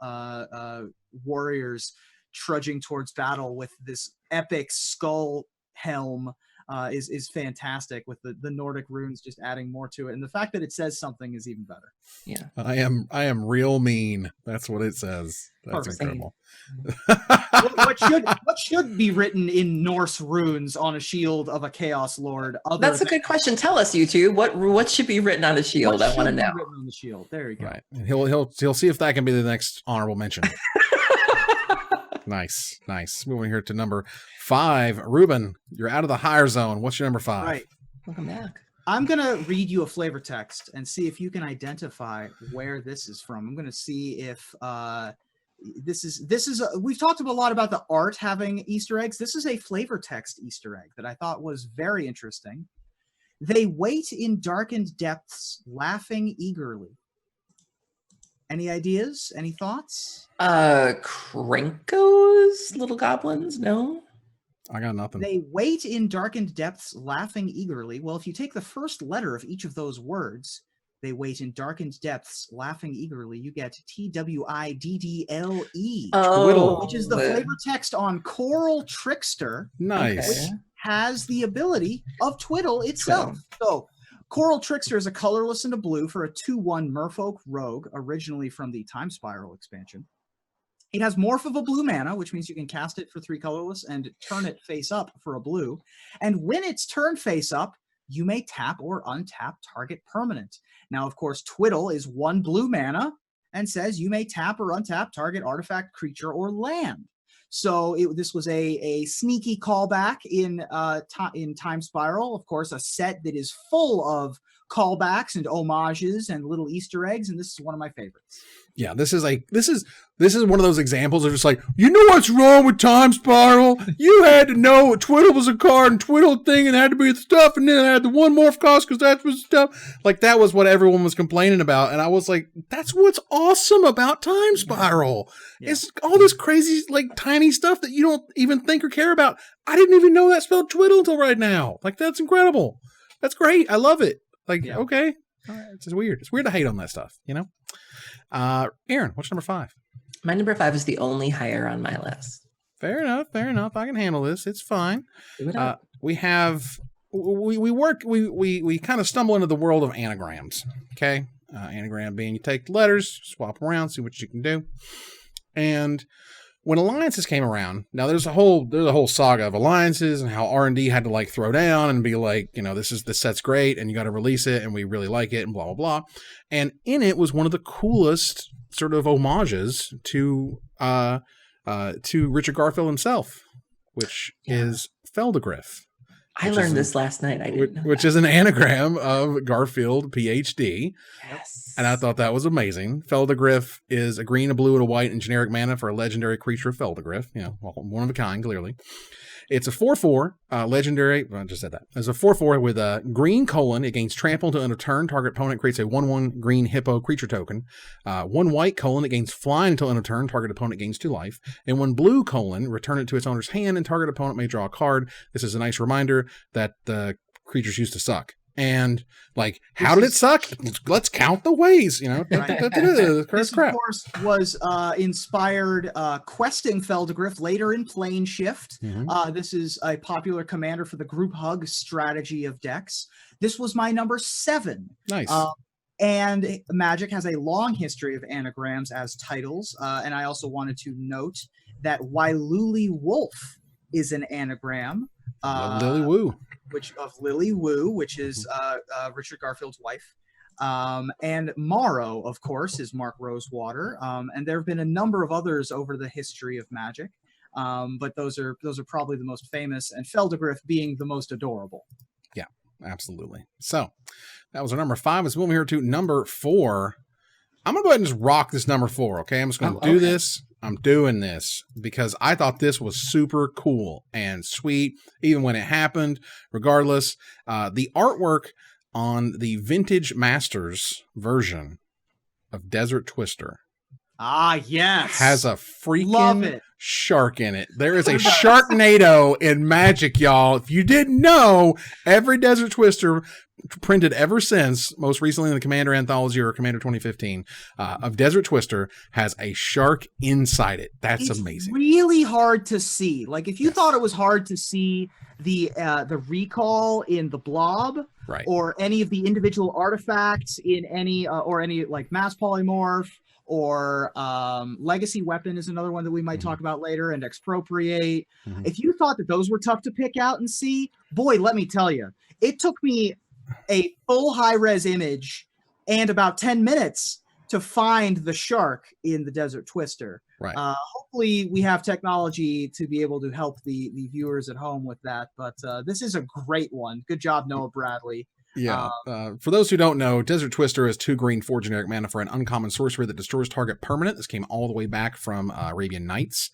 warriors trudging towards battle with this epic skull helm is fantastic, with the Nordic runes just adding more to it, and the fact that it says something is even better. Yeah, I am real mean. That's what it says. That's incredible. what should be written in Norse runes on a shield of a Chaos Lord? That's a good question. Tell us, YouTube. What should be written on the shield? I want to know. Written on the shield. There you go. Right. And he'll see if that can be the next honorable mention. Nice. Moving here to number 5. Ruben, you're out of the higher zone. What's your number 5? Right. Welcome back. I'm going to read you a flavor text and see if you can identify where this is from. I'm going to see if this is we've talked a lot about the art having Easter eggs. This is a flavor text Easter egg that I thought was very interesting. They wait in darkened depths, laughing eagerly. Any ideas? Any thoughts? Krinkos, little goblins? No? I got nothing. They wait in darkened depths, laughing eagerly. Well, if you take the first letter of each of those words, they wait in darkened depths, laughing early, you get TWIDDLE. Oh, which is the flavor text on Coral Trickster. Nice. Which has the ability of Twiddle itself. So Coral Trickster is a colorless and a blue for a 2/1 Merfolk Rogue, originally from the Time Spiral expansion. It has Morph of a blue mana, which means you can cast it for 3 colorless and turn it face up for a blue. And when it's turned face up, you may tap or untap target permanent. Now, of course, Twiddle is 1 blue mana and says you may tap or untap target artifact, creature, or land. So this was a sneaky callback in Time Spiral. Of course, a set that is full of callbacks and homages and little Easter eggs, and this is one of my favorites. Yeah, this is one of those examples of just like, you know what's wrong with Time Spiral? You had to know Twiddle was a card and Twiddle thing and had to be the stuff, and then it had the 1 morph cost because that was stuff. Like, that was what everyone was complaining about, and I was like, that's what's awesome about Time Spiral. Yeah. It's all this crazy, like, tiny stuff that you don't even think or care about. I didn't even know that spelled Twiddle until right now. Like, that's incredible. That's great. I love it. Like, Yeah. okay. It's just weird. It's weird to hate on that stuff, you know? Aaron, what's number 5? My number 5 is the only higher on my list. Fair enough. Fair enough. I can handle this. It's fine. Do it up. We kind of stumble into the world of anagrams. Okay. Anagram being you take the letters, swap around, see what you can do. And when alliances came around, now there's a whole saga of alliances and how R&D had to like throw down and be like, you know, this set's great and you got to release it and we really like it and blah, blah, blah. And in it was one of the coolest sort of homages to Richard Garfield himself, which is PHELDDAGRIF. I learned this last night. I didn't know which is an anagram of Garfield, PhD. Yes. And I thought that was amazing. PHELDDAGRIF is a green, a blue, and a white in generic mana for a legendary creature of PHELDDAGRIF. You know, one of a kind, clearly. It's a 4/4 legendary. I just said that. It's a 4/4 with a green : it gains trample until end of turn. Target opponent creates a 1/1 green hippo creature token. 1 white : it gains flying until end of turn. Target opponent gains 2 life. And 1 blue : return it to its owner's hand, and target opponent may draw a card. This is a nice reminder that the creatures used to suck. And like, how did it suck? Let's count the ways, you know. This, of course, was inspired questing PHELDDAGRIF later in Plane Shift. This is a popular commander for the group hug strategy of decks. This was my number 7. Nice. And Magic has a long history of anagrams as titles. And I also wanted to note that Wailuli Wolf is an anagram. Lily Wu. Lily Wu, which is Richard Garfield's wife. And Morrow, of course, is Mark Rosewater. And there have been a number of others over the history of Magic. But those are probably the most famous, and PHELDDAGRIF being the most adorable. Yeah, absolutely. So that was our number 5. Let's move here to number 4. I'm going to go ahead and just rock this number 4, okay? I'm just going to do this. I'm doing this because I thought this was super cool and sweet, even when it happened. Regardless, the artwork on the Vintage Masters version of Desert Twister yes, has a freaking shark in it. There is a Sharknado in Magic, y'all. If you didn't know, every Desert Twister printed ever since, most recently in the Commander Anthology or Commander 2015 of Desert Twister, has a shark inside it. That's amazing. Really hard to see. Like if you thought it was hard to see the recall in the blob, right, or any of the individual artifacts in any or any like mass polymorph, or legacy weapon is another one that we might talk about later, and expropriate. If you thought that those were tough to pick out and see, boy, let me tell you, it took me a full high-res image and about 10 minutes to find the shark in the Desert Twister. Right. Hopefully we have technology to be able to help the viewers at home with that, but this is a great one. Good job, Noah Bradley. Yeah. For those who don't know, Desert Twister is 2 green, 4 generic mana for an uncommon sorcery that destroys target permanent. This came all the way back from Arabian Nights.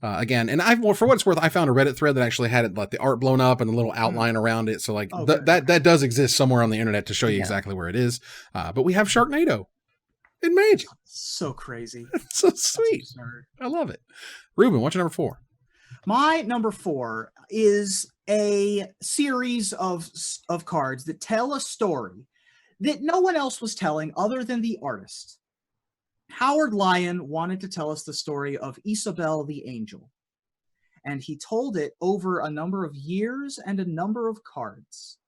Again, and for what it's worth, I found a Reddit thread that actually had it, like the art blown up and a little outline around it. So like that does exist somewhere on the internet to show you exactly where it is. But we have Sharknado in Magic. So crazy. It's so sweet. I love it. Ruben, what's your number 4? My number 4 is a series of cards that tell a story that no one else was telling other than the artist. Howard Lyon wanted to tell us the story of Isabel the Angel, and he told it over a number of years and a number of cards.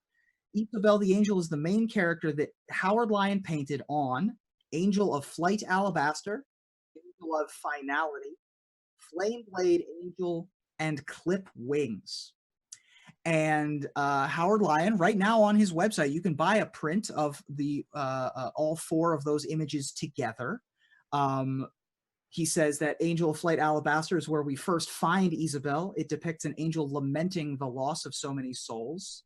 Isabel the Angel is the main character that Howard Lyon painted on Angel of Flight Alabaster, Angel of Finality, Flameblade Angel, and Clip Wings. And Howard Lyon, right now on his website, you can buy a print of the all 4 of those images together. He says that Angel of Flight Alabaster is where we first find Isabel. It depicts an angel lamenting the loss of so many souls.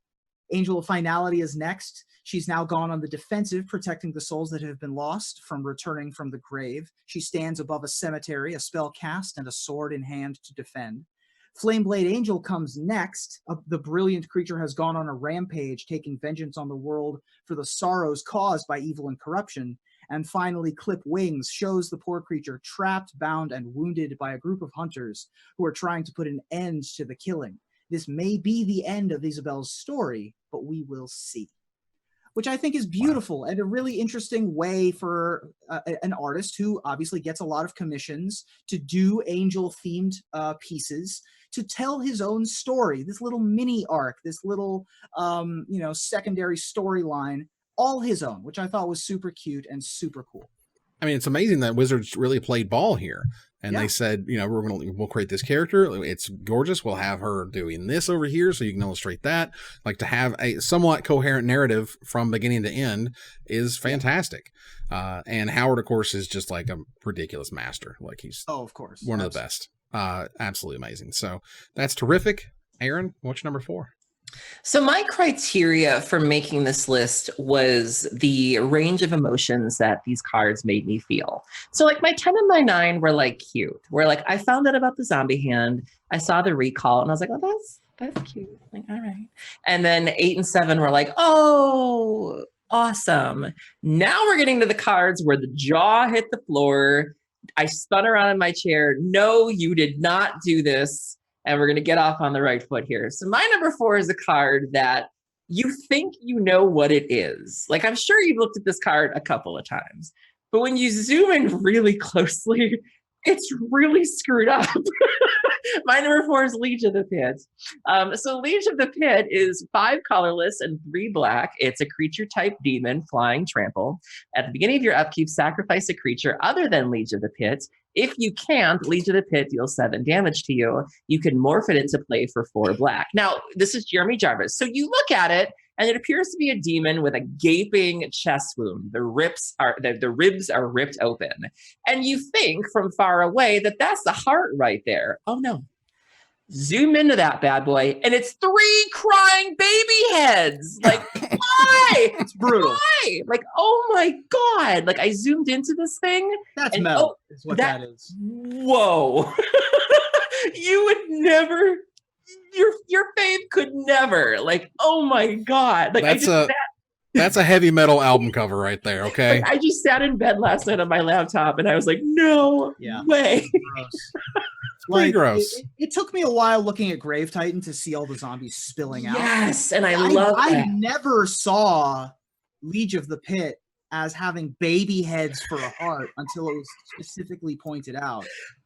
Angel of Finality is next. She's now gone on the defensive, protecting the souls that have been lost from returning from the grave. She stands above a cemetery, a spell cast, and a sword in hand to defend. Flameblade Angel comes next. The brilliant creature has gone on a rampage, taking vengeance on the world for the sorrows caused by evil and corruption. And finally, Clip Wings shows the poor creature trapped, bound, and wounded by a group of hunters who are trying to put an end to the killing. this may be the end of Isabel's story, but we will see. Which I think is beautiful and a really interesting way for an artist who obviously gets a lot of commissions to do angel-themed pieces, to tell his own story, this little mini arc, this little, you know, secondary storyline, all his own, which I thought was super cute and super cool. I mean, it's amazing that Wizards really played ball here. And they said, you know, we'll create this character. It's gorgeous. We'll have her doing this over here so you can illustrate that. Like, to have a somewhat coherent narrative from beginning to end is fantastic. And Howard, of course, is just like a ridiculous master. Like, he's of course, one of the best. Absolutely amazing. So that's terrific. Aaron, what's your number 4? So my criteria for making this list was the range of emotions that these cards made me feel. So like my 10 and my 9 were like cute. Where like I found out about the zombie hand, I saw the recall, and I was like, oh, that's cute. Like, all right. And then 8 and 7 were like, oh, awesome. Now we're getting to the cards where the jaw hit the floor. I spun around in my chair. No, you did not do this. And we're going to get off on the right foot here. So my number 4 is a card that you think you know what it is. Like, I'm sure you've looked at this card a couple of times, but when you zoom in really closely, it's really screwed up. My number 4 is Liege of the Pit. So Liege of the Pit is 5 colorless and 3 black. It's a creature type demon, flying, trample. At the beginning of your upkeep, sacrifice a creature other than Liege of the Pit. If you can't, Liege of the Pit deals 7 damage to you. You can morph it into play for 4 black. Now, this is Jeremy Jarvis. So you look at it, and it appears to be a demon with a gaping chest wound. The ribs are ripped open. And you think from far away that that's the heart right there. Oh, no. Zoom into that bad boy, and it's 3 crying baby heads. Like, why? It's brutal. Why? Like, oh my God. Like, I zoomed into this thing. That's metal, is what that is. Whoa. You would never, your faith could never. Like, oh my God. Like, that's a heavy metal album cover right there, okay? Like, I just sat in bed last night on my laptop, and I was like, no way. Pretty gross. It took me a while looking at Grave Titan to see all the zombies spilling out. Yes, and I love that. I never saw Liege of the Pit as having baby heads for a heart until it was specifically pointed out.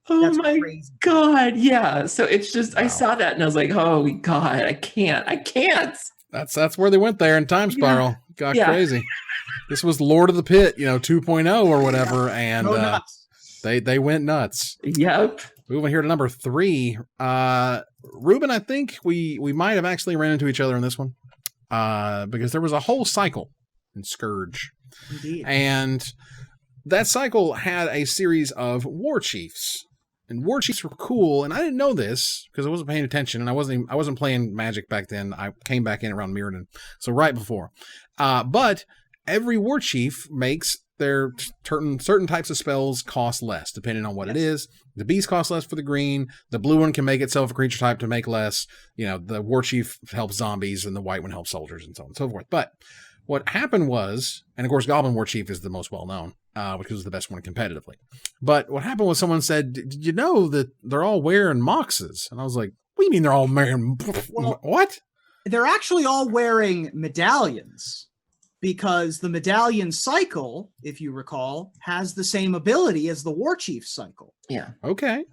Oh That's my crazy. God, yeah. So it's just, wow. I saw that and I was like, oh God, I can't. That's where they went there in Time Spiral. Got crazy. This was Lord of the Pit, 2.0 or whatever, and they went nuts. Yep. Moving here to number 3. Ruben, I think we might have actually ran into each other in this one. Because there was a whole cycle in Scourge. Indeed. And that cycle had a series of war chiefs. And war chiefs were cool, and I didn't know this because I wasn't paying attention, and I wasn't playing Magic back then. I came back in around Mirrodin, so right before. But every war chief makes their certain types of spells cost less, depending on what it is. The beast costs less for the green. The blue one can make itself a creature type to make less. The war chief helps zombies, and the white one helps soldiers, and so on and so forth. But what happened was, and of course, Goblin War Chief is the most well-known, because it's the best one competitively. But what happened was someone said, did you know that they're all wearing moxes? And I was like, what do you mean they're all wearing, what? They're actually all wearing medallions, because the medallion cycle, if you recall, has the same ability as the War Chief cycle. Yeah. Okay.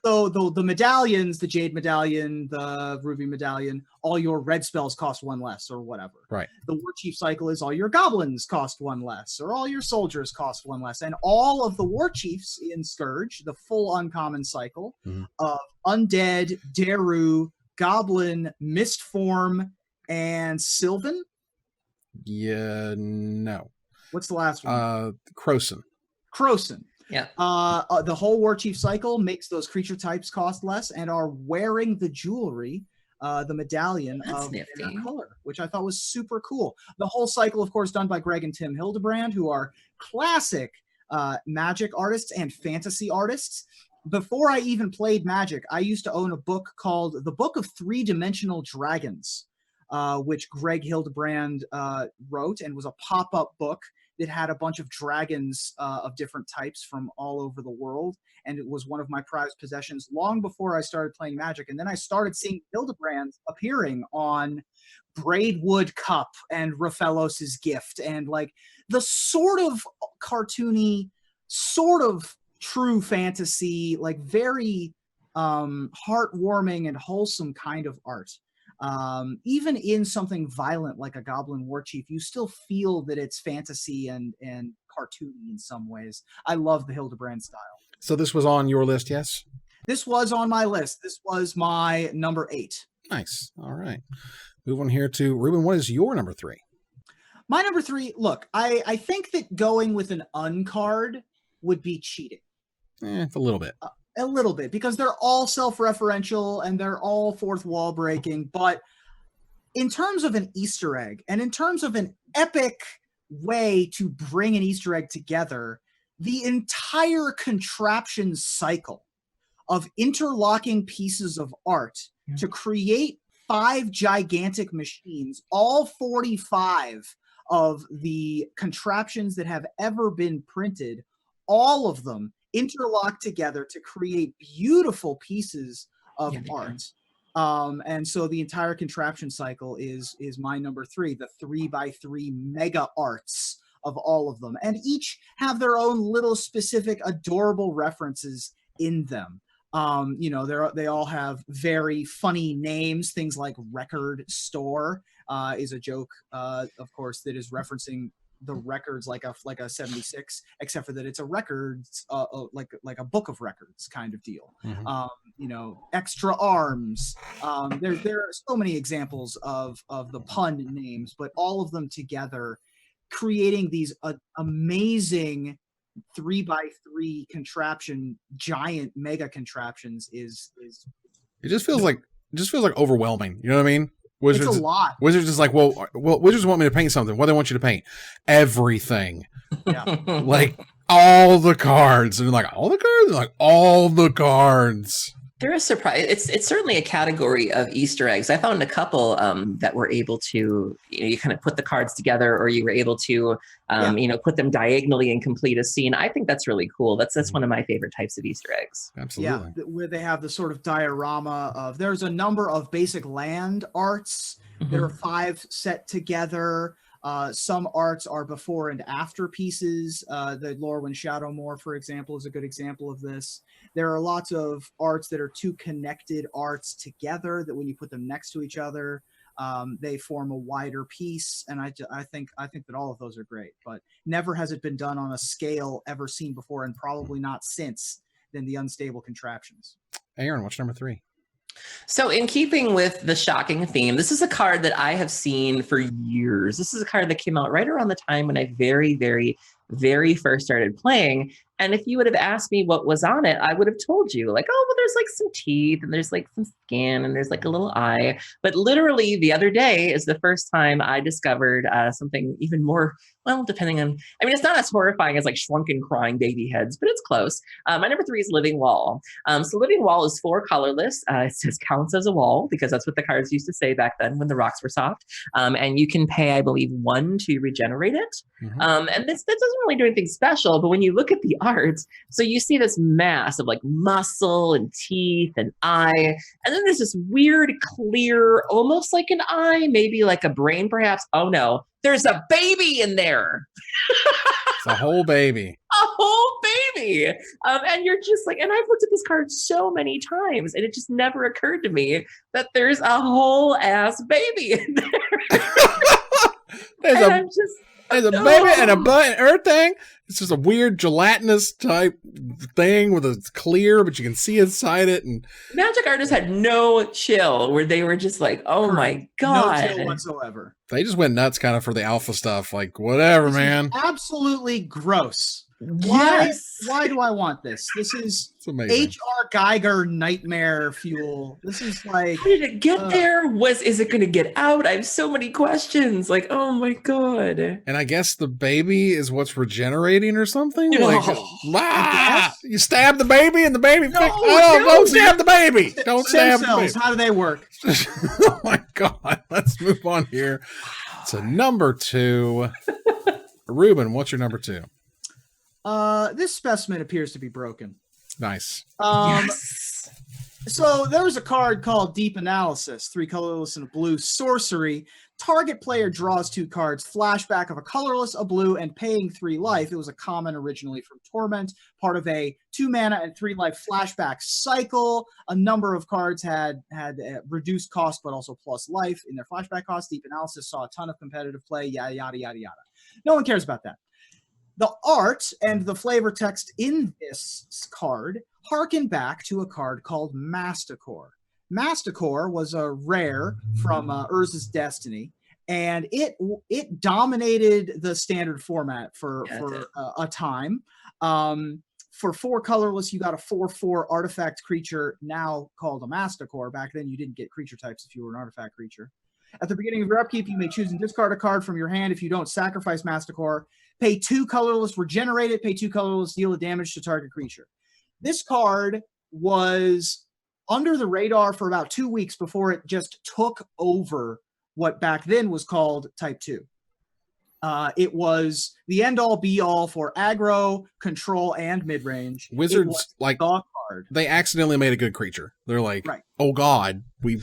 So the medallions, the Jade Medallion, the Ruby Medallion, all your red spells cost 1 less or whatever. Right. The War Chief cycle is all your goblins cost 1 less or all your soldiers cost 1 less. And all of the War Chiefs in Scourge, the full uncommon cycle of Undead, Daru, Goblin, Mistform, and Sylvan. Yeah, no. What's the last one? Croson. Yeah. The whole War Chief cycle makes those creature types cost less and are wearing the jewelry, the medallion of their color, which I thought was super cool. The whole cycle, of course, done by Greg and Tim Hildebrand, who are classic Magic artists and fantasy artists. Before I even played Magic, I used to own a book called The Book of Three-Dimensional Dragons, which Greg Hildebrand wrote and was a pop-up book that had a bunch of dragons of different types from all over the world. And it was one of my prized possessions long before I started playing Magic. And then I started seeing Hildebrands appearing on Braidwood Cup and Raphaelos's Gift, and like the sort of cartoony, sort of true fantasy, like very heartwarming and wholesome kind of art. Even in something violent like a Goblin War Chief, you still feel that it's fantasy and cartoony in some ways. I love the Hildebrand style. So this was on your list, yes? This was on my list. This was my number 8. Nice. All right. Move on here to Ruben. What is your number 3? My number 3, look, I think that going with an uncard would be cheating. A little bit. A little bit, because they're all self-referential and they're all fourth wall breaking. But in terms of an Easter egg, and in terms of an epic way to bring an Easter egg together, the entire contraption cycle of interlocking pieces of art to create 5 gigantic machines, all 45 of the contraptions that have ever been printed, all of them interlock together to create beautiful pieces of art. And so the entire contraption cycle is my number 3, the 3x3 mega arts of all of them. And each have their own little specific adorable references in them. You know, they all have very funny names. Things like Record Store is a joke, of course, that is referencing the records like a 76, except for that it's a records like a book of records kind of deal. You know, Extra Arms. There are so many examples of the pun names, but all of them together creating these amazing 3x3 contraption, giant mega contraptions is it just feels like overwhelming. You know what I mean? Wizards, it's a lot. Wizards is like, well, Wizards want me to paint something. What do they want you to paint? Everything. Yeah. Like all the cards. And they're like, all the cards? They're like, all the cards. There is surprise. It's certainly a category of Easter eggs. I found a couple that were able to, you kind of put the cards together, or you were able to, put them diagonally and complete a scene. I think that's really cool. That's one of my favorite types of Easter eggs. Absolutely. Yeah, where they have the sort of diorama of, there's a number of basic land arts. There are 5 set together. Some arts are before and after pieces. The Lorwyn Shadowmoor, for example, is a good example of this. There are lots of arts that are 2 connected arts together that when you put them next to each other, they form a wider piece. And I think that all of those are great, but never has it been done on a scale ever seen before, and probably not since, than the Unstable Contraptions. Aaron, what's number 3? So in keeping with the shocking theme, this is a card that I have seen for years. This is a card that came out right around the time when I very, very, very first started playing. And if you would have asked me what was on it, I would have told you, like, oh, well, there's like some teeth and there's like some skin and there's like a little eye. But literally the other day is the first time I discovered something even more, well, depending on, I mean, it's not as horrifying as like shrunken crying baby heads, but it's close. My number 3 is Living Wall. So Living Wall is 4 colorless. It says counts as a wall because that's what the cards used to say back then when the rocks were soft. And you can pay, I believe, 1 to regenerate it. And this doesn't really do anything special, but when you look at the art, so you see this mass of like muscle and teeth and eye, and then there's this weird clear, almost like an eye, maybe like a brain perhaps. Oh no, there's a baby in there. It's a whole baby. A whole baby. And you're just like, and I've looked at this card so many times and it just never occurred to me that there's a whole ass baby in there. There's a baby and a butt and everything. It's just a weird gelatinous type thing with a clear, but you can see inside it. And Magic artists had no chill, where they were just like, "Oh my god!" No chill whatsoever. They just went nuts, kind of for the alpha stuff. Like whatever, man. Absolutely gross. Yes. Why do I want this? This is amazing. H.R. Geiger nightmare fuel. This is like, how did it get there? Is it going to get out? I have so many questions. Like, oh my god. And I guess the baby is what's regenerating or something. No. Like, you stab the baby and the baby. No, don't stab the baby. Don't stab the baby. How do they work? Oh my god. Let's move on here to number 2. Ruben, what's your number 2? This specimen appears to be broken. Nice. Yes. So there was a card called Deep Analysis, 3 colorless and a blue sorcery. Target player draws 2 cards, flashback of a colorless, a blue, and paying 3 life. It was a common originally from Torment, part of a 2 mana and 3 life flashback cycle. A number of cards had reduced cost, but also plus life in their flashback cost. Deep Analysis saw a ton of competitive play, yada, yada, yada, yada. No one cares about that. The art and the flavor text in this card harken back to a card called Masticore. Masticore was a rare from Urza's Destiny, and it dominated the standard format for a time. For 4 colorless, you got a 4/4 artifact creature, now called a Masticore. Back then, you didn't get creature types if you were an artifact creature. At the beginning of your upkeep, you may choose and discard a card from your hand. If you don't, sacrifice Masticore. Pay 2 colorless, regenerate it. Pay 2 colorless, deal a damage to target creature. This card was under the radar for about 2 weeks before it just took over what back then was called Type 2. It was the end-all, be-all for aggro, control, and mid-range. Wizards, like, the card. They accidentally made a good creature. They're like, right. Oh God, we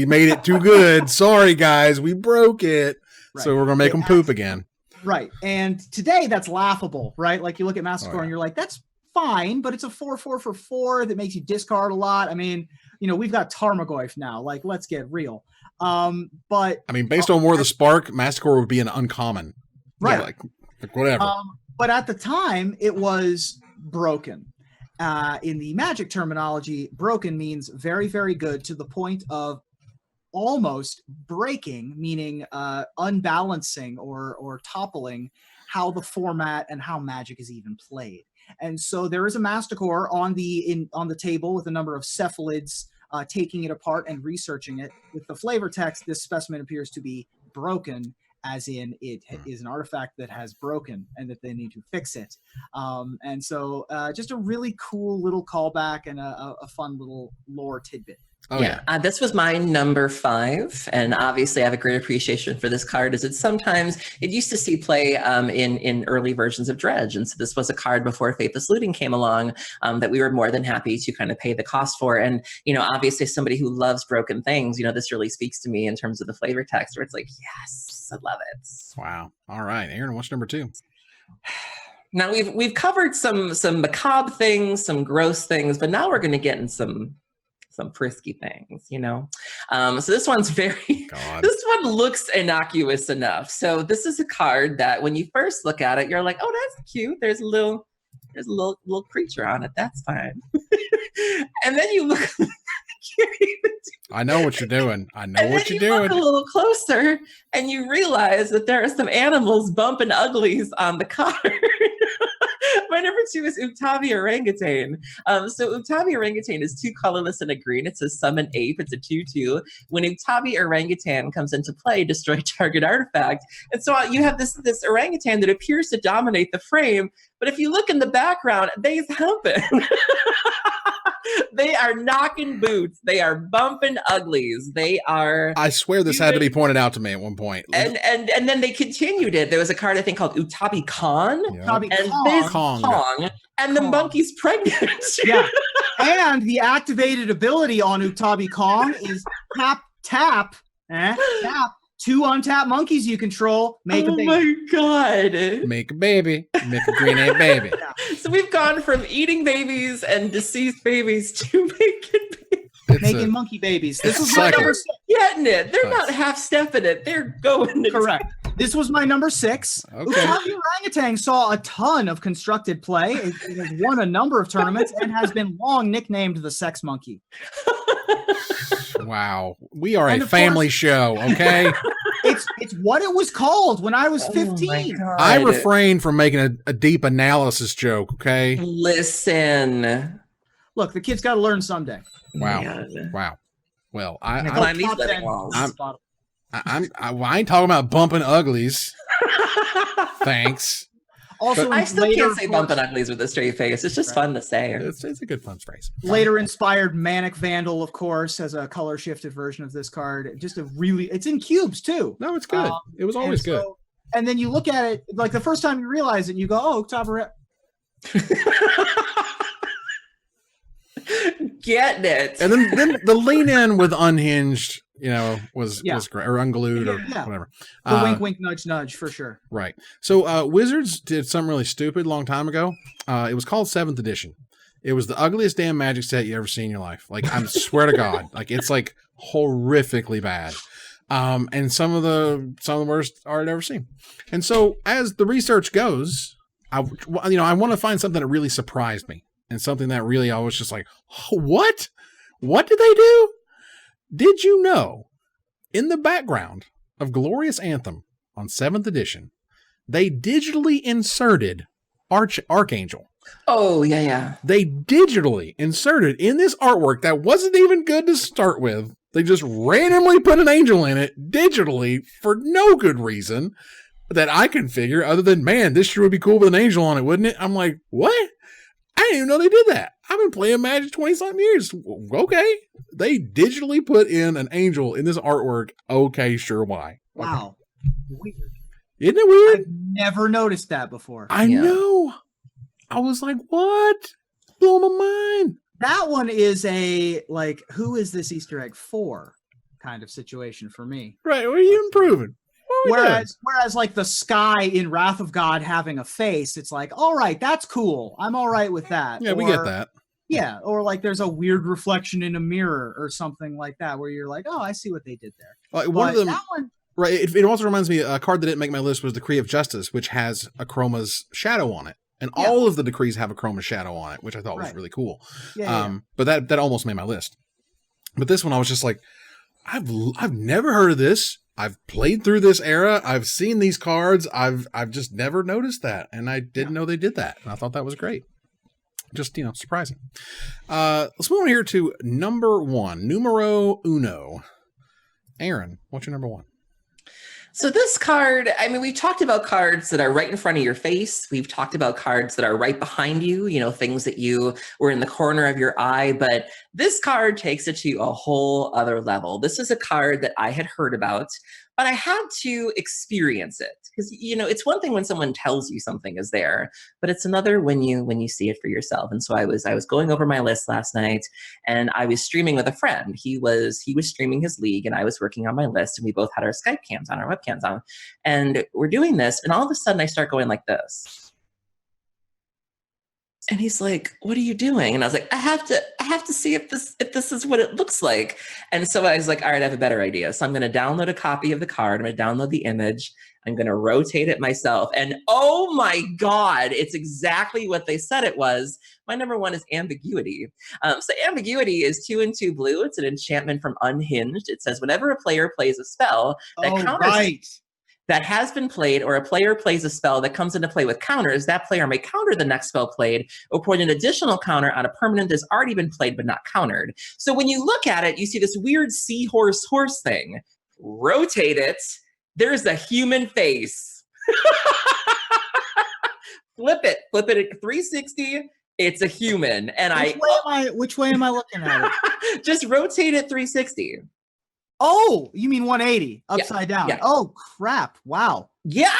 made it too good. Sorry, guys, we broke it. Right. So we're going to make them poop again. Right. And today that's laughable, right? Like you look at Masticore and you're like, that's fine, but it's a 4/4 for 4 that makes you discard a lot. I mean, we've got Tarmogoyf now. Like, let's get real. But I mean, based on War of the Spark, Masticore would be an uncommon. Right. Like whatever. But at the time, it was broken. In the Magic terminology, broken means very, very good to the point of almost breaking, meaning unbalancing or toppling how the format and how Magic is even played. And so there is a Masticore on the table with a number of cephalids taking it apart and researching it. With the flavor text, this specimen appears to be broken, as in it is an artifact that has broken and that they need to fix it. And so just a really cool little callback and a fun little lore tidbit. Oh, yeah. This was my number 5, and obviously I have a great appreciation for this card, as it used to see play in early versions of Dredge, and so this was a card before Faithless Looting came along that we were more than happy to kind of pay the cost for. And obviously somebody who loves broken things, this really speaks to me in terms of the flavor text, where it's like, yes, I love it. Wow. All right, Aaron, what's number 2? Now we've covered some macabre things, some gross things, but now we're going to get in some frisky things, So this one's this one looks innocuous enough. So this is a card that when you first look at it, you're like, oh, that's cute. There's a little creature on it. That's fine. And then you look. I know what you're doing. Look a little closer, and you realize that there are some animals bumping uglies on the card. My number 2 is Utabi Orangutan. So Utabi Orangutan is 2 colorless and a green. It's a summon ape. It's a 2/2. When Utabi Orangutan comes into play, destroy target artifact. And so you have this orangutan that appears to dominate the frame, but if you look in the background, they's humping. They are knocking boots. They are bumping uglies. They are. I swear this had to be pointed out to me at one point. And then they continued it. There was a card I think called Utabi Khan. Yep. And Kong. And the monkey's pregnant. Yeah. And the activated ability on Utabi Kong is tap. 2 untapped monkeys you control. Make a baby. Oh my God. Make a baby. Make a green egg baby. Yeah. So we've gone from eating babies and deceased babies to making monkey babies. This was my number 6. Getting it. They're not half stepping it. They're going. Correct. This was my number 6. Okay. Utabi Orangutan saw a ton of constructed play. It has won a number of tournaments and has been long nicknamed the Sex Monkey. Wow. We are a family show, okay? It's what it was called when I was 15. I refrain from making a deep analysis joke, okay? Listen. Look, the kid's got to learn someday. Wow. Man. Wow. Well, I ain't talking about bumping uglies. Thanks. Also, I still can't say bumping uglies with a straight face. It's just fun to say. It's a good fun phrase. Later inspired Manic Vandal, of course, as a color shifted version of this card. Just it's in cubes too. No, it's good. It was always good. And then you look at it, like the first time you realize it, you go, oh, Octavia. Getting it. And then the lean in with unhinged, was great, or unglued or whatever. The wink, wink, nudge, nudge for sure. Right. So Wizards did something really stupid a long time ago. It was called 7th edition. It was the ugliest damn Magic set you ever seen in your life. Like, I swear to God, like it's like horrifically bad. And some of the worst art I've ever seen. And so as the research goes, I want to find something that really surprised me and something that really I was just like, oh, what? What did they do? Did you know in the background of Glorious Anthem on 7th edition, they digitally inserted Archangel? Oh, yeah. They digitally inserted in this artwork that wasn't even good to start with. They just randomly put an angel in it digitally for no good reason that I can figure other than, man, this sure would be cool with an angel on it, wouldn't it? I'm like, what? I didn't even know they did that. I've been playing Magic 20-something years. Okay. They digitally put in an angel in this artwork. Okay, sure, why? Wow. Weird. Isn't it weird? I've never noticed that before. I know. I was like, what? Blow my mind. That one is a, like, who is this Easter egg for kind of situation for me. Right. What are you improving? Whereas like the sky in Wrath of God having a face, it's like, all right, that's cool. I'm all right with that. Yeah, we get that. Yeah. Or like there's a weird reflection in a mirror or something like that where you're like, oh, I see what they did there. One of them, that one, right. It also reminds me, a card that didn't make my list was Decree of Justice, which has a Chroma's shadow on it. And all of the decrees have a Chroma shadow on it, which I thought was really cool. But that almost made my list. But this one, I was just like, I've never heard of this. I've played through this era. I've seen these cards. I've just never noticed that, and I didn't know they did that. And I thought that was great. Just surprising. Let's move on here to number 1, numero uno. Aaron, what's your number 1? So this card, I mean, we've talked about cards that are right in front of your face. We've talked about cards that are right behind you, things that you were in the corner of your eye. But this card takes it to a whole other level. This is a card that I had heard about, but I had to experience it. Because, it's one thing when someone tells you something is there, but it's another when you see it for yourself. And so I was going over my list last night, and I was streaming with a friend. He was streaming his League, and I was working on my list, and we both had our Skype cams on, our webcams on, and we're doing this, and all of a sudden I start going like this. And he's like, what are you doing? And I was like, I have to see if this is what it looks like. And so I was like, all right, I have a better idea. So I'm going to download a copy of the card. I'm going to download the image. I'm going to rotate it myself. And oh my God, it's exactly what they said it was. My number 1 is Ambiguity. So Ambiguity is 2 and 2 blue. It's an enchantment from Unhinged. It says whenever a player plays a spell that has been played, or a player plays a spell that comes into play with counters, that player may counter the next spell played or put an additional counter on a permanent that's already been played but not countered. So when you look at it, you see this weird seahorse horse thing. Rotate it. There's a human face. Flip it at 360. It's a human. And which way am I looking at it? Just rotate it 360. Oh, you mean 180 upside down? Yeah. Oh crap! Wow. Yeah.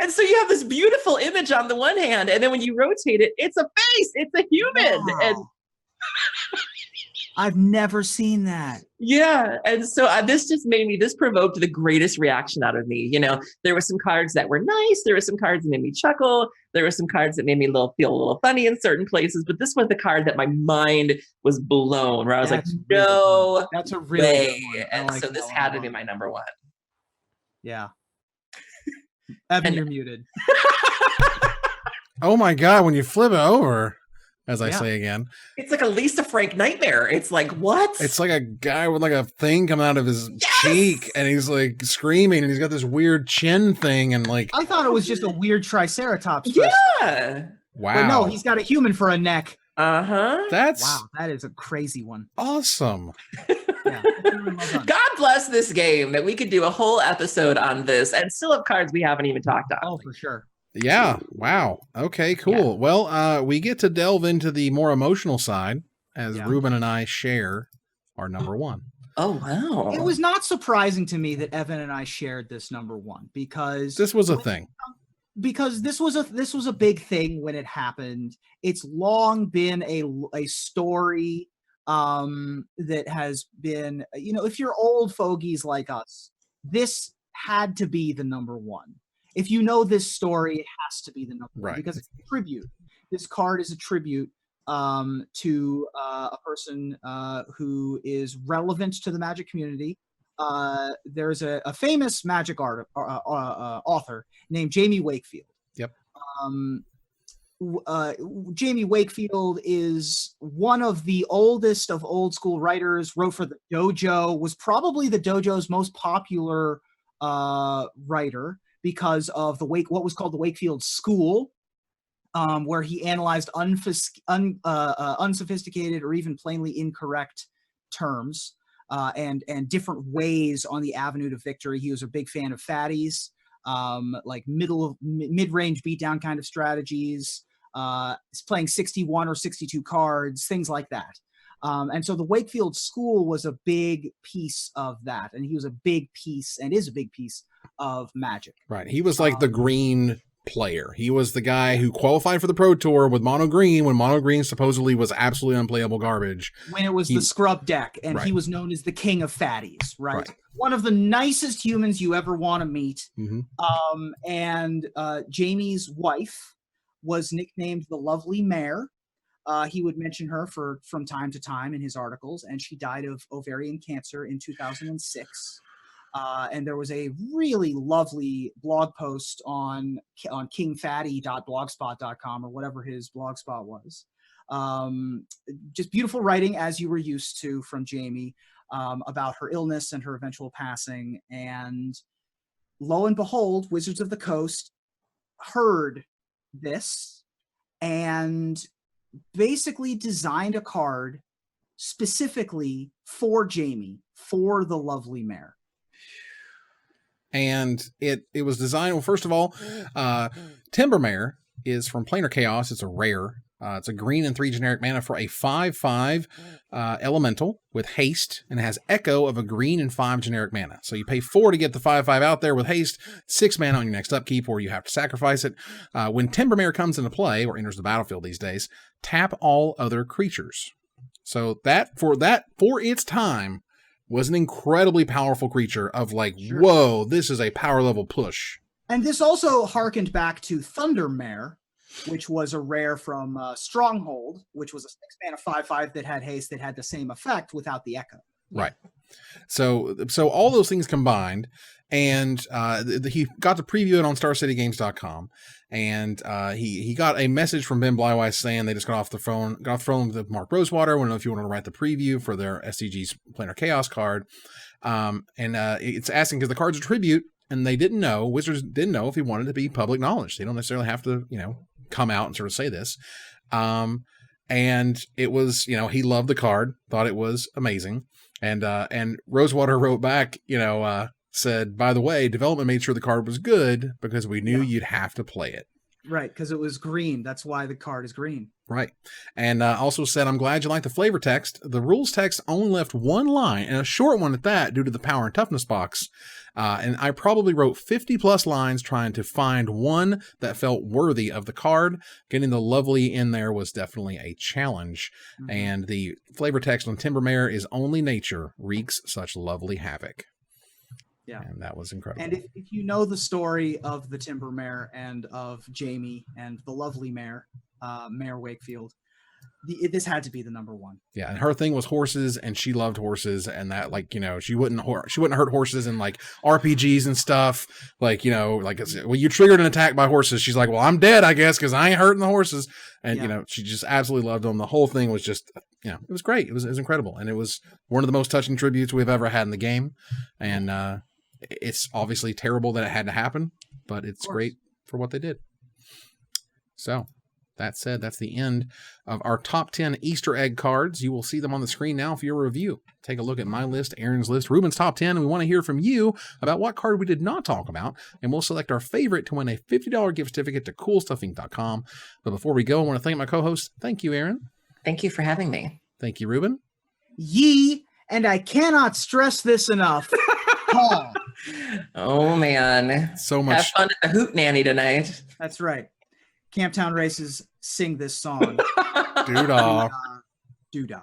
And so you have this beautiful image on the one hand, and then when you rotate it, it's a face. It's a human. Wow. And I've never seen that. Yeah. And so this provoked the greatest reaction out of me. There were some cards that were nice. There were some cards that made me chuckle. There were some cards that made me feel a little funny in certain places. But this was the card that my mind was blown, where I was no that's a really way. Good one. And so this had to be my number 1. Yeah. Evan, you're muted. Oh my God, when you flip it over, as I say again. It's like a Lisa Frank nightmare. It's like, what? It's like a guy with like a thing coming out of his cheek, and he's like screaming, and he's got this weird chin thing, and like... I thought it was just a weird Triceratops. Yeah! Wow. But no, he's got a human for a neck. Uh-huh. Wow, that is a crazy one. Awesome. Yeah, really well done. God bless this game that we could do a whole episode on this and still have cards we haven't even talked on. Oh, for sure. Yeah. Wow. Okay, cool. Yeah. Well, we get to delve into the more emotional side as Ruben and I share our number 1. Oh, wow. It was not surprising to me that Evan and I shared this number one because This was a thing. Because this was a big thing when it happened. It's long been a story that has been, if you're old fogies like us, this had to be the number one. If you know this story, it has to be the number one because it's a tribute. This card is a tribute to a person who is relevant to the Magic community. There's a famous Magic author named Jamie Wakefield. Yep. Jamie Wakefield is one of the oldest of old school writers, wrote for the Dojo, was probably the Dojo's most popular writer because of what was called the Wakefield School, where he analyzed unsophisticated or even plainly incorrect terms and different ways on the avenue to victory. He was a big fan of fatties, like mid-range beatdown kind of strategies. He's playing 61 or 62 cards, things like that. And so the Wakefield School was a big piece of that, and he was a big piece and is a big piece of Magic. Right. He was like the green player. He was the guy who qualified for the Pro Tour with mono green when mono green supposedly was absolutely unplayable garbage. When it was the scrub deck, and he was known as the king of fatties, right? One of the nicest humans you ever want to meet. Mm-hmm. And Jamie's wife was nicknamed the Lovely Mare. He would mention her from time to time in his articles, and she died of ovarian cancer in 2006. And there was a really lovely blog post on kingfatty.blogspot.com or whatever his blogspot was. Just beautiful writing, as you were used to from Jamie, about her illness and her eventual passing. And lo and behold, Wizards of the Coast heard this and basically designed a card specifically for Jamie, for the Lovely Mare. And it was designed, well, first of all, Timbermare is from Planar Chaos. It's a rare. It's a green and 3 generic mana for a 5/5 elemental with haste, and it has echo of a green and 5 generic mana. So you pay 4 to get the 5/5 out there with haste, 6 mana on your next upkeep, or you have to sacrifice it. When Timbermare comes into play, or enters the battlefield these days, tap all other creatures. So that for its time was an incredibly powerful creature of like, whoa, this is a power level push. And this also harkened back to Thundermare, which was a rare from Stronghold, which was a 6 mana 5/5 that had haste that had the same effect without the echo. Right. So all those things combined, and he got to preview it on StarCityGames.com, and he got a message from Ben Blywise saying they just got off the phone with Mark Rosewater. I want to know if you want to write the preview for their SCG's Planar Chaos card, and it's asking because the card's a tribute, and they didn't know, Wizards didn't know if he wanted to be public knowledge. They don't necessarily have to, come out and sort of say this. And it was, he loved the card, thought it was amazing. And Rosewater wrote back, said, by the way, development made sure the card was good because we knew you'd have to play it. Right, because it was green. That's why the card is green. Right. And also said, I'm glad you like the flavor text. The rules text only left one line, and a short one at that, due to the power and toughness box. And I probably wrote 50 plus lines trying to find one that felt worthy of the card. Getting the lovely in there was definitely a challenge. Mm-hmm. And the flavor text on Timbermare is only nature wreaks such lovely havoc. Yeah. And that was incredible. And if you know the story of the Timbermare and of Jamie and the Lovely Mare, Mare Wakefield, this had to be the number one. Yeah, and her thing was horses, and she loved horses, and that, she wouldn't hurt horses in like RPGs and stuff. You triggered an attack by horses. She's like, well, I'm dead, I guess, because I ain't hurting the horses. And she just absolutely loved them. The whole thing was just, it was great. It was incredible, and it was one of the most touching tributes we've ever had in the game. And it's obviously terrible that it had to happen, but it's great for what they did. So, that said, that's the end of our top 10 Easter egg cards. You will see them on the screen now for your review. Take a look at my list, Aaron's list, Ruben's top 10, and we want to hear from you about what card we did not talk about, and we'll select our favorite to win a $50 gift certificate to CoolStuffins.com. But before we go, I want to thank my co-host. Thank you, Aaron. Thank you for having me. Thank you, Ruben. Ye and I cannot stress this enough, Paul. Oh man. So much. Have fun at the Hoot Nanny tonight. That's right. Camptown Races sing this song. Doodah. Doodah.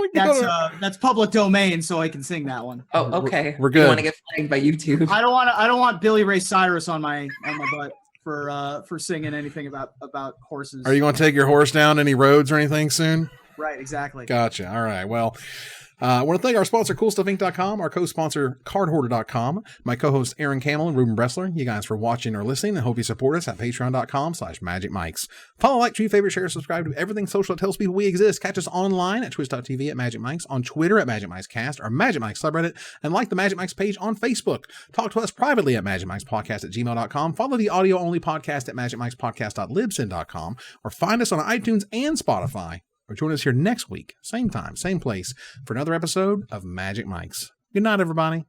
We gotta- That's public domain, so I can sing that one. Oh, okay. We're good. You want to get flagged by YouTube? I don't want Billy Ray Cyrus on my butt for singing anything about horses. Are you going to take your horse down any roads or anything soon? Right, exactly. Gotcha. All right. Well, I want to thank our sponsor, CoolStuffInc.com, our co-sponsor, CardHoarder.com, my co-host, Aaron Camel and Ruben Bressler. You guys for watching or listening, and hope you support us at patreon.com/magicmics. Follow, like, tweet, favorite, share, subscribe to everything social that tells people we exist. Catch us online at twitch.tv at Magic Mics, on Twitter at Magic Mics Cast, our Magic Mics subreddit, and like the Magic Mics page on Facebook. Talk to us privately at magicmicspodcast@gmail.com. Follow the audio-only podcast at magicmicspodcast.libsyn.com, or find us on iTunes and Spotify. Or join us here next week, same time, same place, for another episode of Magic Mics. Good night, everybody.